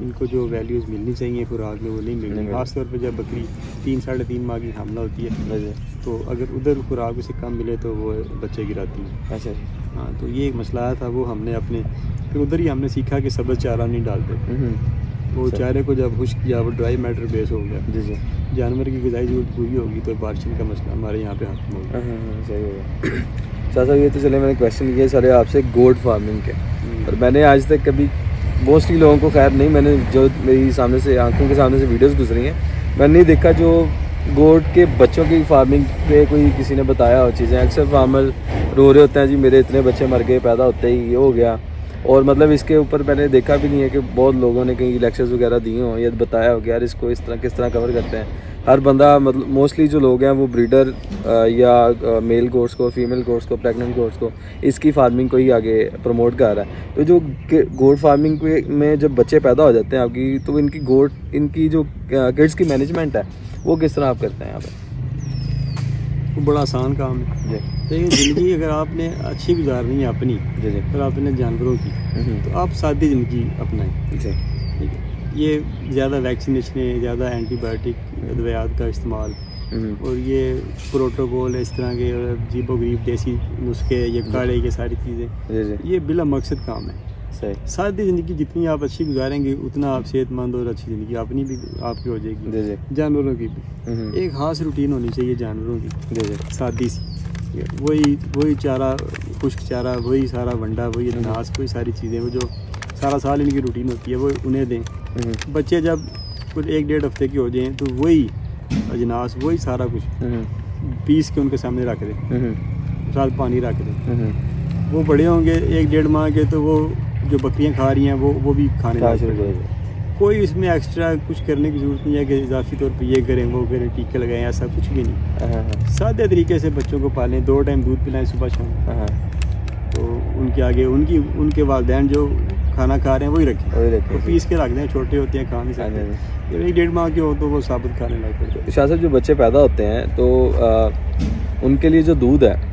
इनको जो वैल्यूज़ मिलनी चाहिए खुराक में वो नहीं मिल रही। खासतौर पर जब बकरी 3-3.5 माह की हमला होती है, तो अगर उधर खुराक उसे कम मिले तो वो बच्चे गिराती है। अच्छा। हाँ, तो ये एक मसला था, वो हमने अपने फिर उधर ही हमने सीखा कि सब्ज़ चारा नहीं डालते। वो चारे को जब खुश्क किया, वो ड्राई मैटर बेस हो गया, जानवर की ग़िज़ाई ज़रूरत पूरी होगी, तो बारिशन का मसला हमारे यहाँ पे खत्म हो गया। सही होगा। साहब ये तो चले मैंने क्वेश्चन किए सारे आपसे गोट फार्मिंग के, और मैंने आज तक कभी मोस्टली लोगों को, खैर नहीं, मैंने जो मेरी सामने से आंखों के सामने से वीडियोस गुजरी हैं, मैंने नहीं देखा जो गोट के बच्चों की फार्मिंग पे कोई किसी ने बताया हो चीज़ें। अक्सर फार्मर रो रहे होते हैं, जी मेरे इतने बच्चे मर गए पैदा होते ही, ये हो गया। और मतलब इसके ऊपर मैंने देखा भी नहीं है कि बहुत लोगों ने कहीं लेक्चर्स वगैरह दिए हों या बताया हो कि यार इसको इस तरह किस तरह कवर करते हैं। हर बंदा मतलब मोस्टली जो लोग हैं वो ब्रीडर या मेल गोट्स को, फीमेल गोट्स को, प्रेग्नेंट गोट्स को, इसकी फार्मिंग को ही आगे प्रमोट कर रहा है। तो जो गोट फार्मिंग में जब बच्चे पैदा हो जाते हैं आपकी, तो इनकी जो किड्स की मैनेजमेंट है वो किस तरह आप करते हैं यहाँ पे? वो बड़ा आसान काम है जी। देखिए ज़िंदगी अगर आपने अच्छी गुजारनी है अपनी जी और आपने जानवरों की, तो आप सादी ज़िंदगी अपनाएं जी। ठीक है, ये ज़्यादा वैक्सीनेशन है, ज़्यादा एंटीबायोटिक अद्वियात का इस्तेमाल और ये प्रोटोकॉल इस तरह के अजीबो गरीब देसी नुस्खे, ये काढ़े, ये सारी चीज़ें, ये बिला मकसद काम है। सादी ज़िंदगी जितनी आप अच्छी गुजारेंगे उतना आप सेहतमंद और अच्छी ज़िंदगी अपनी भी आपकी हो जाएगी, जानवरों की भी। एक ख़ास रूटीन होनी चाहिए जानवरों की, सादी सी, वही चारा, खुश्क चारा, वही सारा वंडा, वही अनाज, वही सारी चीज़ें, वो जो सारा साल इनकी रूटीन होती है वो उन्हें दें। बच्चे जब कुछ 1-1.5 हफ्ते के हो जाएँ तो वही अजनास, वही सारा कुछ पीस के उनके सामने रख दें, साथ पानी रख दें। वो बड़े होंगे 1-1.5 माह के, तो वो जो बकरियां खा रही हैं वो भी खाने लगे। कोई इसमें एक्स्ट्रा कुछ करने की ज़रूरत नहीं है कि इजाफी तौर पे ये करें वो करें, टीके लगाएं, ऐसा कुछ भी नहीं। सादे तरीके से बच्चों को पालें, 2 टाइम दूध पिलाएं सुबह शाम, तो उनके आगे उनके वालिदैन जो खाना खा रहे हैं वही रखें, तो पीस के रख दें। छोटे होते हैं, खा नहीं सकते, 1-1.5 माह के हो तो वो साबुत खाने लग पड़ते हैं। शाह साहब, जो बच्चे पैदा होते हैं तो उनके लिए जो दूध है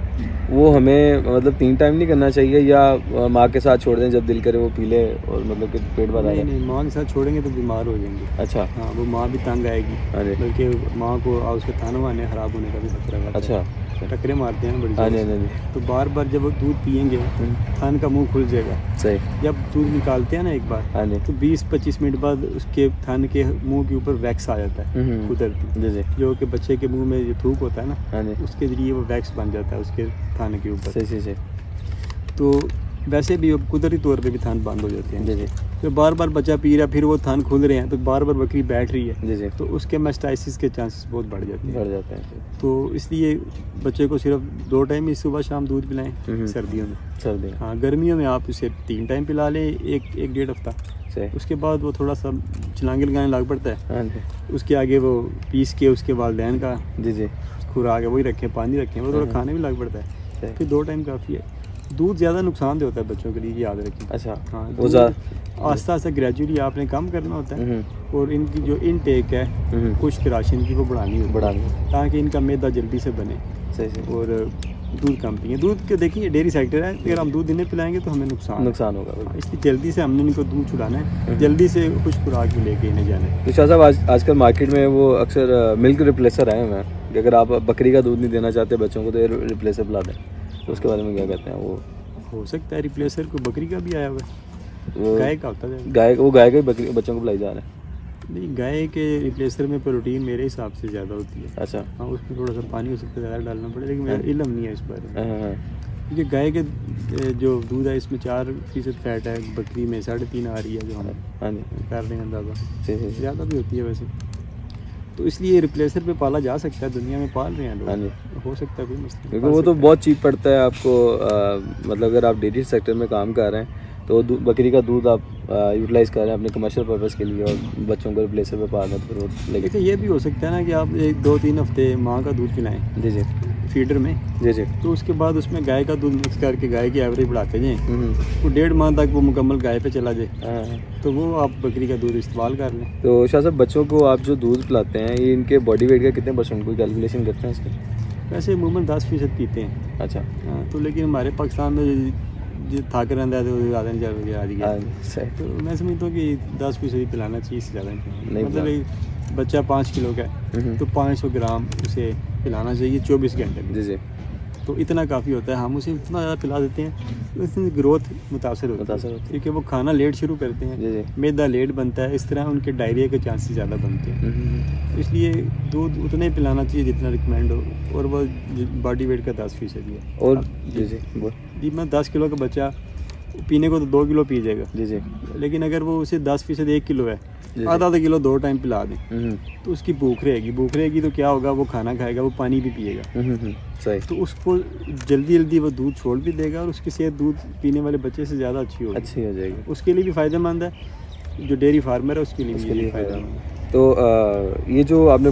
वो हमें मतलब 3 टाइम नहीं करना चाहिए, या माँ के साथ छोड़ दें, जब दिल करे वो पी ले और मतलब कि पेट भर आए? नहीं, माँ के साथ छोड़ेंगे तो बीमार हो जाएंगे। अच्छा। हाँ, वो माँ भी तंग आएगी, बल्कि माँ को उसके थाना आने ख़राब होने का भी खतरा है। अच्छा, टकरे मारते हैं बड़ी। तो बार बार जब वो दूध पियेंगे थान का मुंह खुल जाएगा। सही। जब दूध निकालते हैं ना एक बार, तो 20-25 मिनट बाद उसके थान के मुंह के ऊपर वैक्स आ जाता है कुदरती, जो कि बच्चे के मुंह में जो थूक होता है ना, उसके जरिए वो वैक्स बन जाता है उसके थान के ऊपर। सही। तो वैसे भी कुदरती तौर पे भी थान बंद हो जाते हैं। तो बार बार बच्चा पी रहा है, फिर वो थान खुल रहे हैं, तो बार बार बकरी बैठ रही है, तो उसके मास्टाइसिस के चांसेस बहुत बढ़ जाते हैं। तो इसलिए बच्चे को सिर्फ 2 टाइम ही सुबह शाम दूध पिलाएं सर्दियों में। हाँ, गर्मियों में आप इसे 3 टाइम पिला लें 1-1.5 हफ्ता। उसके बाद वो थोड़ा सा छलांगे लगाने लग पड़ता है, उसके आगे वो पीस के उसके वालिदैन का खुराक है वही रखें, पानी रखें, वो थोड़ा खाने भी लग पड़ता है, फिर 2 टाइम काफ़ी है। दूध ज़्यादा नुकसान देता है बच्चों के लिए, याद रखें। अच्छा। हाँ, आस्ता आस्ता ग्रेजुअली आपने कम करना होता है, और इनकी जो इनटेक है खुश्क राशन की वो बढ़ानी है, ताकि इनका मैदा जल्दी से बने। सही। और दूध कम पिए। दूध के देखिए डेयरी सेक्टर है, अगर हम दूध इन्हें पिलाएंगे तो हमें नुकसान होगा, इसलिए जल्दी से हमने इनको दूध छुड़ाना है, जल्दी से खुश्क खुराक भी लेके इन्हें जाना है। तो शाह साहब, आजकल मार्केट में वो अक्सर मिल्क रिप्लेसर आए हुए हैं कि अगर आप बकरी का दूध नहीं देना चाहते बच्चों को तो ये रिप्लेसर पिला दें, तो उसके बारे में क्या कहते हैं? वो हो सकता है रिप्लेसर को बकरी का भी आया हुआ है, गाय का होता है। गाय के बच्चों को पिलाई जा रहा है? नहीं, गाय के रिप्लेसर में प्रोटीन मेरे हिसाब से ज़्यादा होती है। अच्छा। हाँ, उसमें थोड़ा सा पानी हो सकता है, ज़्यादा डालना पड़ेगा, लेकिन मेरा इल्म नहीं है इस बारे में। क्योंकि गाय के जो दूध है इसमें 4% फैट है, बकरी में 3.5 आ रही है, जो हम कर रहे हैं अंदाज़ा, ज़्यादा भी होती है वैसे। तो इसलिए रिप्लेसर पे पाला जा सकता है, दुनिया में पाल रहे हैं लोग, हो सकता है कोई मसला, क्योंकि वो तो बहुत चीप पड़ता है आपको। मतलब अगर आप डेयरी सेक्टर में काम कर रहे हैं तो बकरी का दूध आप यूटिलाइज़ कर रहे हैं अपने कमर्शियल पर्पज़ के लिए, और बच्चों को रिप्लेसर पे पालना तो फिर वो लेकिन ये भी हो सकता है ना कि आप 1-2-3 हफ्ते माँ का दूध पिलाएं फीडर में, तो उसके बाद उसमें गाय का दूध मिक्स करके गाय की एवरेज बढ़ाते जाएँ, तो 1.5 माह तक वो मुकम्मल गाय पे चला जाए, तो वो आप बकरी का दूध इस्तेमाल कर लें। तो शाह साहब, बच्चों को आप जो दूध पिलाते हैं ये इनके बॉडी वेट का कितने % कोई कैलकुलेशन करते हैं इसके? वैसे अमूमन 10% पीते हैं। अच्छा। हाँ, तो लेकिन हमारे पाकिस्तान में जो थाक रहता है तो ज़्यादा नहीं चल गया, तो मैं समझता हूँ कि 10% ही पिलाना चाहिए, इससे ज़्यादा नहीं। मतलब बच्चा 5 किलो का है तो 500 ग्राम उसे पिलाना चाहिए 24 घंटे में, तो इतना काफ़ी होता है। हम उसे इतना ज़्यादा पिला देते हैं उसमें ग्रोथ मुतासर होती है, क्योंकि वो खाना लेट शुरू करते हैं, मैदा लेट बनता है, इस तरह उनके डायरिया के चांसेस ज़्यादा बनते हैं। इसलिए दूध उतना ही पिलाना चाहिए जितना रिकमेंड हो, और वो बॉडी वेट का 10% है। और जी मैं 10 किलो का बच्चा पीने को तो 2 किलो पी जाएगा, लेकिन अगर वो उसे 10% 1 किलो है आधा किलो 2 टाइम पिला दें तो उसकी भूख रहेगी तो क्या होगा, वो खाना खाएगा, वो पानी भी पिएगा। सही। तो उसको जल्दी वो दूध छोड़ भी देगा और उसकी सेहत दूध पीने वाले बच्चे से ज़्यादा अच्छी हो जाएगी। उसके लिए भी फ़ायदेमंद है, जो डेयरी फार्मर है उसके लिए फ़ायदेमंद है। तो ये जो आपने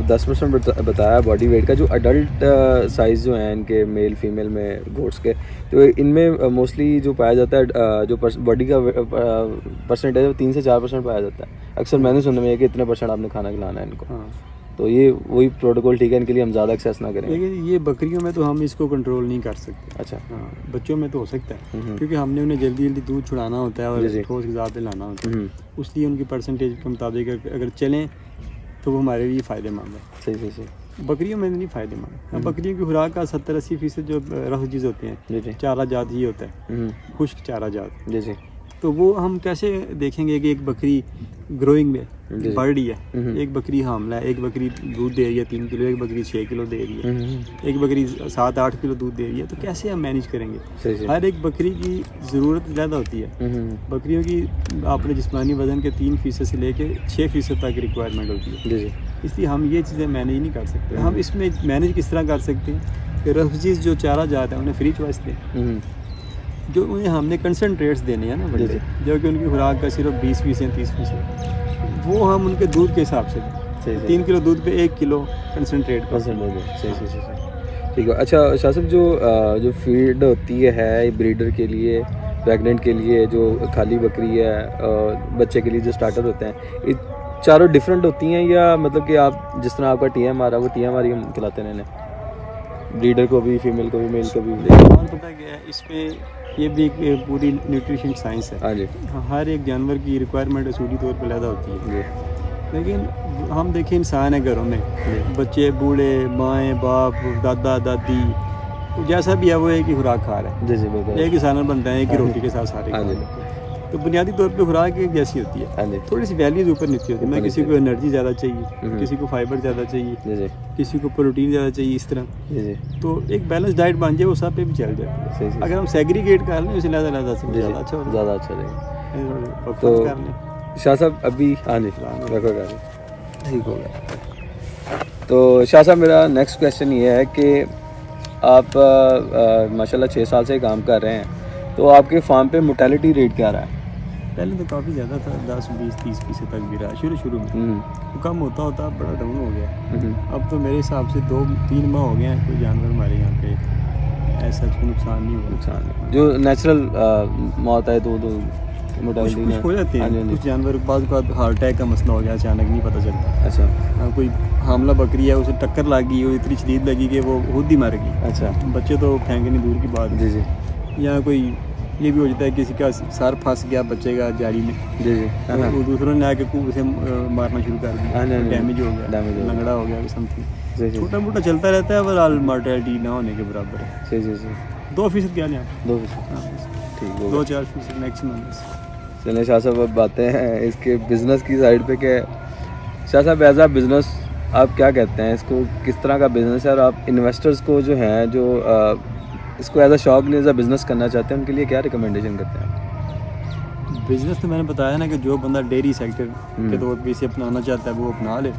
10% बताया बॉडी वेट का, जो अडल्ट साइज़ जो हैं इनके मेल फीमेल में गोट्स के, तो इनमें मोस्टली जो पाया जाता है जो बॉडी का परसेंटेज है वो 3 से 4% पाया जाता है। अक्सर मैंने सुना है कि इतने % आपने खाना खिलाना है इनको। हाँ। तो ये वही प्रोटोकॉल ठीक है, इनके लिए हम ज़्यादा एक्सेस ना करें। लेकिन ये बकरियों में तो हम इसको कंट्रोल नहीं कर सकते। अच्छा। हाँ, बच्चों में तो हो सकता है क्योंकि हमने उन्हें जल्दी दूध छुड़ाना होता है और ठोस ग़िज़ा पे लाना होता है, इसलिए उनकी परसेंटेज के मुताबिक अगर चलें तो वो हमारे लिए फ़ायदेमंद है। सही। बकरियों में नहीं फ़ायदेमंद। बकरियों की खुराक का 70-80% जो रफजीज़ होते हैं चारा जात ही होता है, खुश्क चारा जात। जी। तो वो हम कैसे देखेंगे कि एक बकरी ग्रोइंग में बढ़ रही है, एक बकरी हामला है, एक बकरी दूध दे रही है 3 किलो, एक बकरी 6 किलो दे रही है, एक बकरी 7-8 किलो दूध दे रही है, तो कैसे हम मैनेज करेंगे? हर एक बकरी की ज़रूरत ज़्यादा होती है। बकरियों की आपने जिस्मानी वज़न के 3% से लेके 6% तक रिक्वायरमेंट होती है, इसलिए हम ये चीज़ें मैनेज नहीं कर सकते। हम इसमें मैनेज किस तरह कर सकते हैं कि रफजीज़ जो चारा जाता है उन्हें फ्री चॉइस दें, जो उन्हें हमने कंसनट्रेट्स देने हैं ना बड़े, जो कि उनकी खुराक का सिर्फ 20% या 30%, वो हम उनके दूध के हिसाब से दें। 3 किलो दूध पे 1 किलो कंसनट्रेट सही। ठीक है। अच्छा शाह साहब, जो फीड होती है ब्रीडर के लिए, प्रेग्नेंट के लिए, जो खाली बकरी है, बच्चे के लिए जो स्टार्टर होते हैं, चारों डिफरेंट होती हैं या मतलब कि आप जिस तरह आपका TM आ रहा है वो TM ही हम खिलाते हैं इन्हें, ब्रीडर को भी, फीमेल को भी, मेल को भी? और पता क्या है, इसमें ये भी एक पूरी न्यूट्रिशन साइंस है। हाँ जी। हर एक जानवर की रिक्वायरमेंट असूली तौर पर पैदा होती है, लेकिन हम देखें इंसान है, घरों में बच्चे, बूढ़े, माएँ, बाप, दादा दादी, जैसा भी है वो एक ही खुराक खा रहा है। जी बिल्कुल। एक ही सालन बनता है, एक ही रोटी के साथ सारे। तो बुनियादी तौर पे खुराक एक जैसी होती है, थोड़ी सी वैल्यूज ऊपर नीचे होती है। मैं किसी को एनर्जी ज़्यादा चाहिए, किसी को फाइबर ज़्यादा चाहिए, किसी को प्रोटीन ज़्यादा चाहिए, इस तरह। तो एक बैलेंस डाइट बन जाए वो सब पे भी चल जाती है। अगर हम सेग्रीगेट कर लें उसे ज़्यादा अच्छा रहेगा। तो शाह साहब अभी, हाँ जी ठीक हो गया। तो शाह साहब मेरा नेक्स्ट क्वेश्चन ये है कि आप माशाल्लाह 6 साल से काम कर रहे हैं, तो आपके फार्म पे मोर्टेलिटी रेट क्या रहा है? पहले तो काफ़ी ज़्यादा था, 10, 20, 30% तक भी रहा शुरू में। तो कम होता बड़ा डाउन हो गया। अब तो मेरे हिसाब से 2-3 माह हो गए हैं कोई जानवर हमारे यहाँ पे ऐसा कोई नुकसान नहीं हुआ। जो नेचुरल मौत है तो मोर्टेलिटी कुछ हो जाती है, कुछ जानवर बाद हार्ट अटैक का मसला हो गया, अचानक नहीं पता चलता। अच्छा। कोई हामला बकरी है, उसे टक्कर लगी, वो इतनी शदीद लगी कि वो खुद ही मर गई। अच्छा। बच्चे तो फेंके नहीं, दूर की बात। जी। या कोई ये भी हो जाता है किसी का सर फंस गया बच्चे का जाली में, तो वो दूसरों ने आके उसे मारना शुरू कर दिया, डैमेज हो गया, लंगड़ा हो गया, समथिंग छोटा मोटा चलता रहता है, ओवरऑल मॉर्टेलिटी ना होने के बराबर है। 2% क्या लें आप? 2%। ठीक, 2-4% मैक्सिमम। चलिए शाह साहब, अब बातें हैं इसके बिज़नेस की साइड पे। क्या शाह साहब एज आ बिज़नेस आप क्या कहते हैं इसको, किस तरह का बिज़नेस है, और आप इन्वेस्टर्स को जो हैं जो इसको एज अ शौक नहीं एज अ बिज़नेस करना चाहते हैं, उनके लिए क्या रिकमेंडेशन करते हैं? बिज़नेस तो मैंने बताया ना कि जो बंदा डेयरी सेक्टर के तौर पे इसे अपनाना चाहता है वो अपना ले,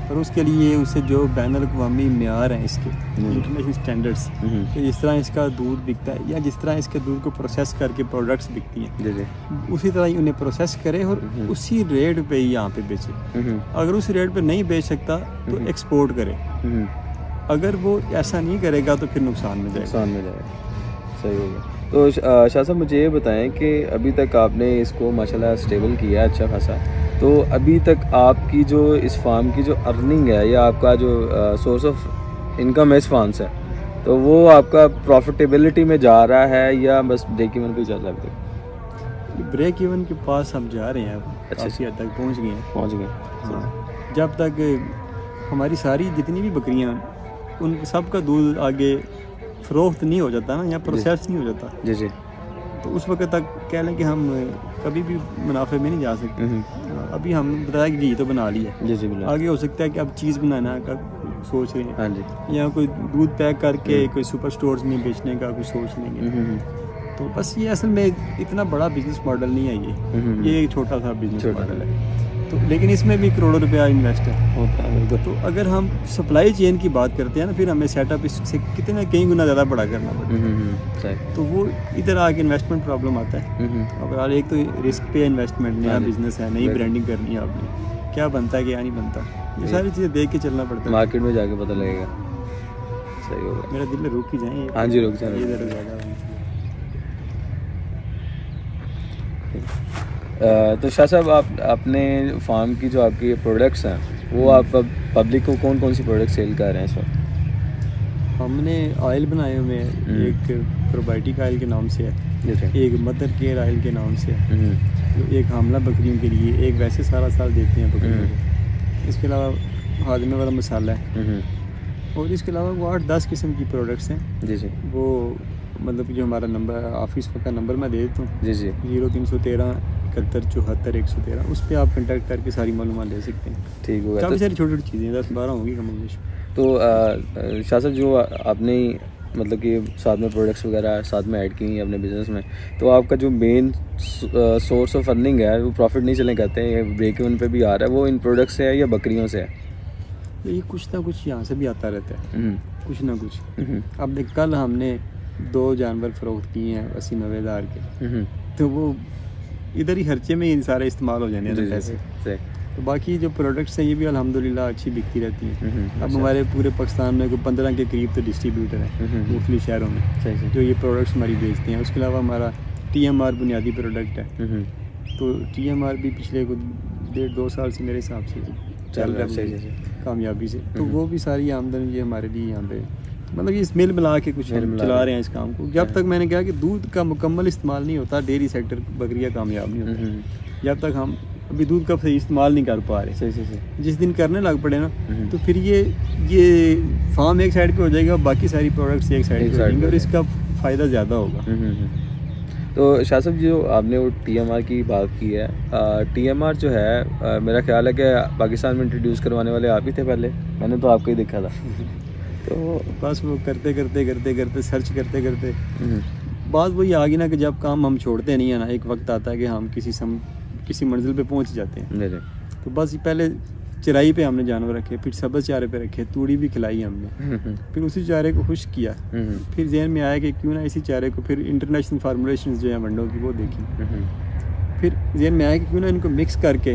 पर उसके लिए उसे जो बैन अल-अक़वामी मेयार हैं इसके, इंटरनेशनल स्टैंडर्ड्स, कि जिस तरह इसका दूध बिकता है या जिस तरह इसके दूध को प्रोसेस करके प्रोडक्ट्स बिकती हैं, उसी तरह ही उन्हें प्रोसेस करे और उसी रेट पे ही यहाँ पे बेचे। अगर उस रेट पे नहीं बेच सकता तो एक्सपोर्ट करे। अगर वो ऐसा नहीं करेगा तो फिर नुकसान में जाएगा। सही होगा। तो शाह साहब मुझे ये बताएं कि अभी तक आपने इसको माशाल्लाह स्टेबल किया है अच्छा खासा, तो अभी तक आपकी जो इस फार्म की जो अर्निंग है या आपका जो सोर्स ऑफ इनकम है इस फार्म से, तो वो आपका प्रॉफिटेबिलिटी में जा रहा है या बस ब्रेक इवन पे चल रहा है अभी तक? ब्रेक इवन के पास हम जा रहे हैं, अच्छी हद तक पहुँच गए। हाँ, जब तक हमारी सारी जितनी भी बकरियाँ उन सब का दूध आगे फ़रोख्त नहीं हो जाता ना, या प्रोसेस नहीं हो जाता, जी, तो उस वक्त तक कह लें कि हम कभी भी मुनाफे में नहीं जा सकते। अभी हम बताया कि घी तो बना लिया, जी, आगे हो सकता है कि अब चीज़ बनाना का सोच रहे हैं। हाँ जी। या कोई दूध पैक करके कोई सुपर स्टोर्स में बेचने का कुछ सोच लेंगे। तो बस ये असल में इतना बड़ा बिजनेस मॉडल नहीं है, ये एक छोटा सा बिजनेस मॉडल है। तो लेकिन इसमें भी करोड़ों रुपया इन्वेस्ट होता है। तो अगर हम सप्लाई चेन की बात करते हैं ना, फिर हमें सेटअप इससे कितने कई गुना ज़्यादा बड़ा करना पड़ता है। सही। तो वो इधर आके इन्वेस्टमेंट प्रॉब्लम आता है। और एक तो रिस्क पे इन्वेस्टमेंट, नया बिजनेस है, नई ब्रांडिंग करनी है आपने, क्या बनता है क्या नहीं बनता, ये सारी चीज़ें देख के चलना पड़ता है। मार्केट में जाके पता लगेगा। सही होगा। मेरा दिल रुक ही जाए। हाँ जी, रुक जाए। ये ज़्यादा तो शाह साहब, आप अपने फार्म की जो आपकी प्रोडक्ट्स हैं वो आप पब्लिक को कौन कौन सी प्रोडक्ट सेल कर रहे हैं इस वक्त? हमने ऑयल बनाए हुए हैं, एक प्रोबायोटिक ऑयल के नाम से है, एक मदर केयर ऑयल के नाम से है, तो एक हामला बकरियों के लिए, एक वैसे सारा साल देते हैं बकरियों को। इसके अलावा हाजमे वाला मसाला है, और इसके अलावा वो 8-10 किस्म की प्रोडक्ट्स हैं। जी जी। वो मतलब जो हमारा नंबर ऑफिस का नंबर मैं दे देता हूँ। जी जी। 0313 71 74 113, उस पर आप कंटेक्ट करके सारी मालूमात ले सकते हैं। ठीक होगा। काफ़ी सारी छोटी छोटी चीज़ें 10-12 होंगी कम बेश। तो शाह साहब, जो आपने मतलब कि साथ में प्रोडक्ट्स वगैरह साथ में ऐड की हैं अपने बिजनेस में, तो आपका जो मेन सोर्स ऑफ अर्निंग है वो प्रॉफिट नहीं चले कहते हैं, ब्रेक इवन पे भी आ रहा है, वो इन प्रोडक्ट्स से है या बकरियों से है? ये कुछ ना कुछ यहाँ से भी आता रहता है, कुछ ना कुछ। अब देख, कल हमने 2 जानवर फरोख्त किए हैं 80-90 हज़ार के, तो वो इधर ही खर्चे में ही सारे इस्तेमाल हो जाने हैं पैसे। तो बाकी जो प्रोडक्ट्स हैं ये भी अल्हम्दुलिल्लाह अच्छी बिकती रहती हैं। अब हमारे पूरे पाकिस्तान में 15 के करीब तो डिस्ट्रीब्यूटर हैं मुख्तलिफ शहरों में जो ये प्रोडक्ट्स हमारी बेचते हैं। उसके अलावा हमारा TMR बुनियादी प्रोडक्ट है, तो TMR भी पिछले 1.5-2 साल से मेरे हिसाब से चल रहा है कामयाबी से। तो वो भी सारी आमदन ये हमारे लिए यहाँ पे मतलब ये मिल मिला के कुछ चला रहे हैं इस काम को। जब तक मैंने कहा कि दूध का मुकम्मल इस्तेमाल नहीं होता, डेयरी सेक्टर बकरियाँ कामयाब नहीं होती जब तक हम अभी दूध का सही इस्तेमाल नहीं कर पा रहे। सही। जिस दिन करने लग पड़े ना, तो फिर ये फार्म एक साइड पे हो जाएगा, बाकी सारी प्रोडक्ट्स एक साइड पे हो जाएंगे और इसका फ़ायदा ज़्यादा होगा। तो शाह साहब, जो आपने वो TMR की बात की है, TMR जो है मेरा ख्याल है कि पाकिस्तान में इंट्रोड्यूस करवाने वाले आप ही थे पहले, मैंने तो आपको ही देखा था। तो बस वो करते सर्च करते बात वही आ गई ना कि जब काम हम छोड़ते नहीं है ना, एक वक्त आता है कि हम किसी मंजिल पे पहुंच जाते हैं। तो बस पहले चराई पे हमने जानवर रखे, फिर सब्ज़ चारे पे रखे, तूड़ी भी खिलाई हमने, फिर उसी चारे को खुश किया। फिर जहन में आया कि क्यों ना इसी चारे को फिर इंटरनेशनल फार्मूलेशन जो है वंडों की वो देखी। फिर जहन में आया कि क्यों ना इनको मिक्स करके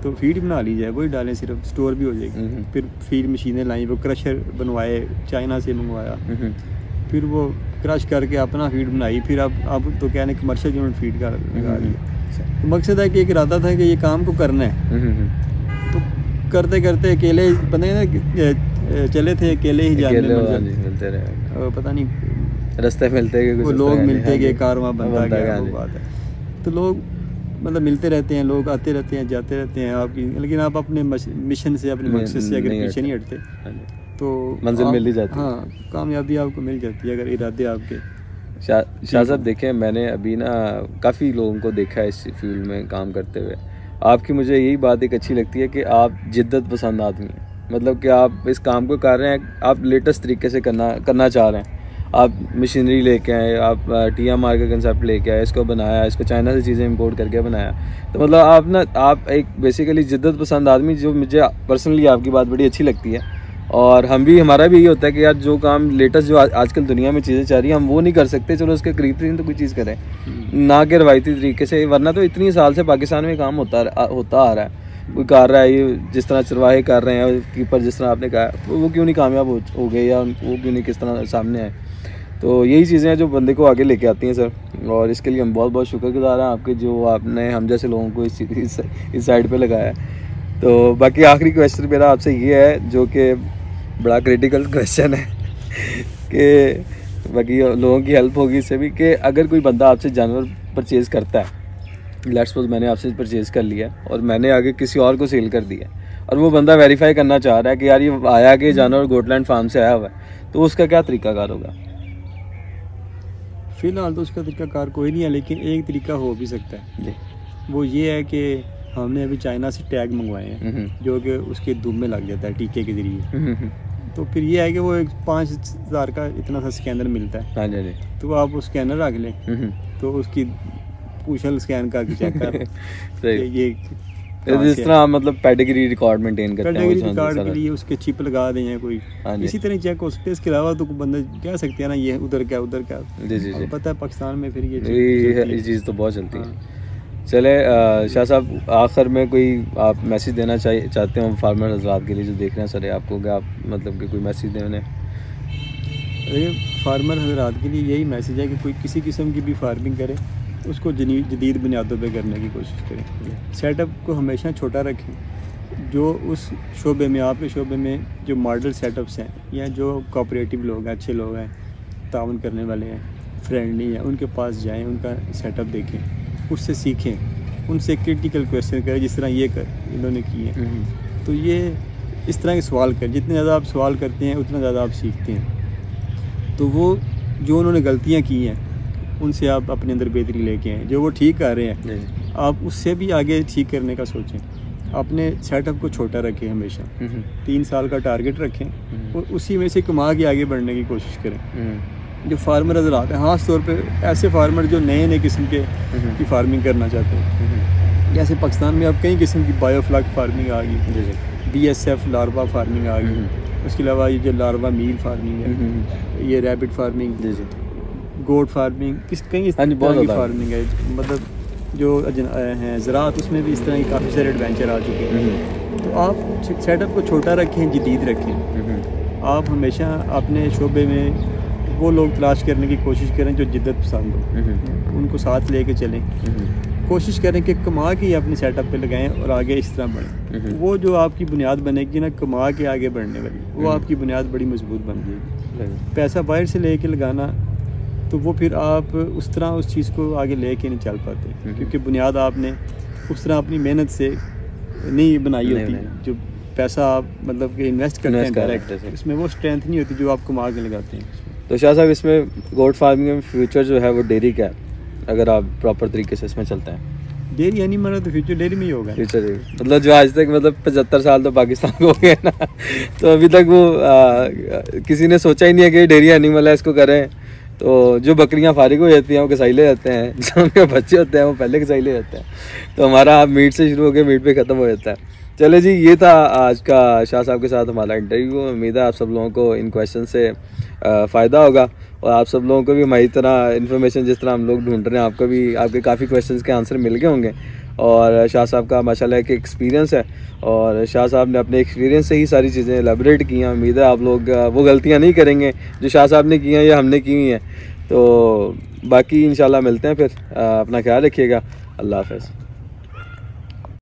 तो फीड बना ली जाए, वही डालें, सिर्फ स्टोर भी हो जाएगी। फिर फीड मशीनें लाई, वो क्रशर बनवाए, चाइना से मंगवाया, फिर वो क्रश करके अपना फीड बनाई। फिर अब तो कहने कमर्शियल यूनिट फीड का लगा लिया। तो मकसद है कि एक इरादा था कि ये काम को करना है। तो करते अकेले बंदे ना चले थे, अकेले ही जाने मिलते रहे, पता नहीं रास्ते मिलते गए, लोग मिलते गए, कारवां बनता गया, वो बात है। तो लोग मतलब मिलते रहते हैं, लोग आते रहते हैं, जाते रहते हैं आपकी, लेकिन आप अपने मिशन से, अपने मकसद से अगर पीछे नहीं हटते तो मंजिल मिल ही जाती है। हाँ, कामयाबी आपको मिल जाती है अगर इरादे आपके। शाह साहब, देखें, मैंने अभी ना काफ़ी लोगों को देखा है इस फील्ड में काम करते हुए। आपकी मुझे यही बात एक अच्छी लगती है कि आप जिद्दत पसंद आदमी हैं, मतलब कि आप इस काम को कर रहे हैं, आप लेटेस्ट तरीके से करना चाह रहे हैं। आप मशीनरी लेके आए, आप TMR का कंसेप्ट लेके आए, इसको बनाया, इसको चाइना से चीज़ें इंपोर्ट करके बनाया। तो मतलब आप एक बेसिकली जिद्दत पसंद आदमी, जो मुझे पर्सनली आपकी बात बड़ी अच्छी लगती है। और हमारा भी यही होता है कि यार जो काम लेटेस्ट जो आजकल दुनिया में चीज़ें चाह रही हैं हम वो नहीं कर सकते, चलो उसके करीब तरीन तो कोई चीज़ करें, ना कि रवायती तरीके से। वरना तो इतनी साल से पाकिस्तान में काम होता आ रहा है, कोई कर रहा है, ये जिस तरह चरवाहे कर रहे हैं, कीपर जिस तरह आपने कहा, वो क्यों नहीं कामयाब हो गए, या वो क्यों नहीं किस तरह सामने आए। तो यही चीज़ें हैं जो बंदे को आगे लेके आती हैं सर, और इसके लिए हम बहुत बहुत शुक्रगुजार हैं आपके, जो आपने हम जैसे लोगों को इस साइड पे लगाया है। तो बाकी आखिरी क्वेश्चन मेरा आपसे ये है, जो कि बड़ा क्रिटिकल क्वेश्चन है कि बाकी लोगों की हेल्प होगी इससे भी, कि अगर कोई बंदा आपसे जानवर परचेज़ करता है, लेट्स सपोज मैंने आपसे परचेज़ कर लिया और मैंने आगे किसी और को सेल कर दिया, और वो बंदा वेरीफाई करना चाह रहा है कि यार ये आया कि जानवर गोटलैंड फार्म से आया हुआ है, तो उसका क्या तरीकाकार होगा? फ़िलहाल तो उसका तरीकाकार कोई नहीं है, लेकिन एक तरीका हो भी सकता है जी। वो ये है कि हमने अभी चाइना से टैग मंगवाए हैं जो कि उसके धूप में लग जाता है टीके के ज़रिए। तो फिर ये है कि वो एक 5,000 का इतना सा स्कैनर मिलता है। हाँ जी। तो आप वो स्कैनर रख लें, तो उसकी पूछल स्कैन करके चेक कर ये जिस तरह आप मतलब पेडिग्री रिकॉर्ड मेंटेन करते हैं, पेडिग्री रिकॉर्ड के लिए उसके चिप लगा दें या कोई इसी तरह चेक हो सकते हैं। इसके अलावा तो बंदा कह सकते हैं ना ये उधर क्या उधर क्या। जी जी जी, पता है पाकिस्तान में फिर ये चीज़ तो बहुत चलती है। चले शाह साहब, आखिर में कोई आप मैसेज देना चाहते हो फार्मर हजरात के लिए जो देख रहे हैं सर आपको, क्या आप मतलब कि कोई मैसेज दें उन्हें? फार्मर हजरात के लिए यही मैसेज है कि कोई किसी किस्म की भी फार्मिंग करे उसको जदीद बुनियादों पे करने की कोशिश करें। सेटअप को हमेशा छोटा रखें। जो उस शोबे में, आपके शोबे में जो मॉडल सेटअप्स हैं या जो कोऑपरेटिव लोग हैं, अच्छे लोग हैं, ताउन करने वाले हैं, फ्रेंडली हैं, उनके पास जाएं, उनका सेटअप देखें, उससे सीखें, उनसे क्रिटिकल क्वेश्चन करें जिस तरह ये इन्होंने किए। तो ये इस तरह के सवाल करें, जितने ज़्यादा आप सवाल करते हैं उतना ज़्यादा आप सीखते हैं। तो वो जो उन्होंने गलतियाँ की हैं उनसे आप अपने अंदर बेहतरी लेके आएँ। जो वो ठीक कर रहे हैं आप उससे भी आगे ठीक करने का सोचें। अपने सेटअप को छोटा रखें, हमेशा 3 साल का टारगेट रखें और उसी में से कमा के आगे बढ़ने की कोशिश करें। जो फार्मर हज़रात हैं, ख़ास तौर पे ऐसे फार्मर जो नए नए किस्म के की फार्मिंग करना चाहते हैं, जैसे पाकिस्तान में अब कई किस्म की बायोफ्लक फार्मिंग आ गई, BSF लार्वा फार्मिंग आ गई, उसके अलावा ये जो लार्वा मील फार्मिंग है, ये रैबिट फार्मिंग, गोट फार्मिंग, कई इस तरह की फार्मिंग है। मतलब जो हैं ज़राअत, उसमें भी इस तरह के काफ़ी सारे एडवेंचर आ चुके हैं। तो आप सेटअप को छोटा रखें, जदीद रखें। आप हमेशा अपने शोबे में वो लोग तलाश करने की कोशिश करें जो जिद्दत पसंद हो, उनको साथ लेके चलें। कोशिश करें कि कमा के अपने सेटअप पे लगाएं और आगे इस तरह बढ़ें। वो जो आपकी बुनियाद बनेगी ना, कमा के आगे बढ़ने वाली, वो आपकी बुनियाद बड़ी मजबूत बन जाएगी। पैसा बाहर से लेके लगाना तो वो फिर आप उस तरह उस चीज़ को आगे लेके नहीं चल पाते, क्योंकि बुनियाद आपने उस तरह अपनी मेहनत से नहीं बनाई होती। जो पैसा आप मतलब कि इन्वेस्ट करते हैं डायरेक्ट, उसमें वो स्ट्रेंथ नहीं होती जो आप कमा के लगाते हैं। तो शाह साहब, इसमें गोट फार्मिंग में फ्यूचर जो है वो डेयरी का है, अगर आप प्रॉपर तरीके से इसमें चलते हैं? डेयरी एनिमल तो फ्यूचर डेयरी में ही होगा। फ्यूचर मतलब जो आज तक मतलब 75 साल तो पाकिस्तान को हो गए ना, तो अभी तक वो किसी ने सोचा ही नहीं है कि डेयरी एनिमल है, इसको करें। तो जो बकरियां फारिग हो जाती हैं वो कसाई ले जाते हैं, जो उनके बच्चे होते हैं वो पहले कसाई ले जाते हैं। तो हमारा मीट से शुरू होकर मीट पे ख़त्म हो जाता है। चले जी, ये था आज का शाह साहब के साथ हमारा इंटरव्यू। उम्मीद है आप सब लोगों को इन क्वेश्चन से फ़ायदा होगा और आप सब लोगों को भी हमारी तरह इन्फॉर्मेशन जिस तरह हम लोग ढूंढ रहे हैं, आपको भी आपके काफ़ी क्वेश्चंस के आंसर मिल गए होंगे। और शाह साहब का माशाल्लाह एक एक्सपीरियंस है और शाह साहब ने अपने एक्सपीरियंस से ही सारी चीज़ें एलेबरेट की हैं। उम्मीद है आप लोग वो गलतियाँ नहीं करेंगे जो शाह साहब ने की हैं या हमने की हुई हैं। तो बाकी इंशाल्लाह मिलते हैं फिर। अपना ख्याल रखिएगा। अल्लाह हाफ़िज़।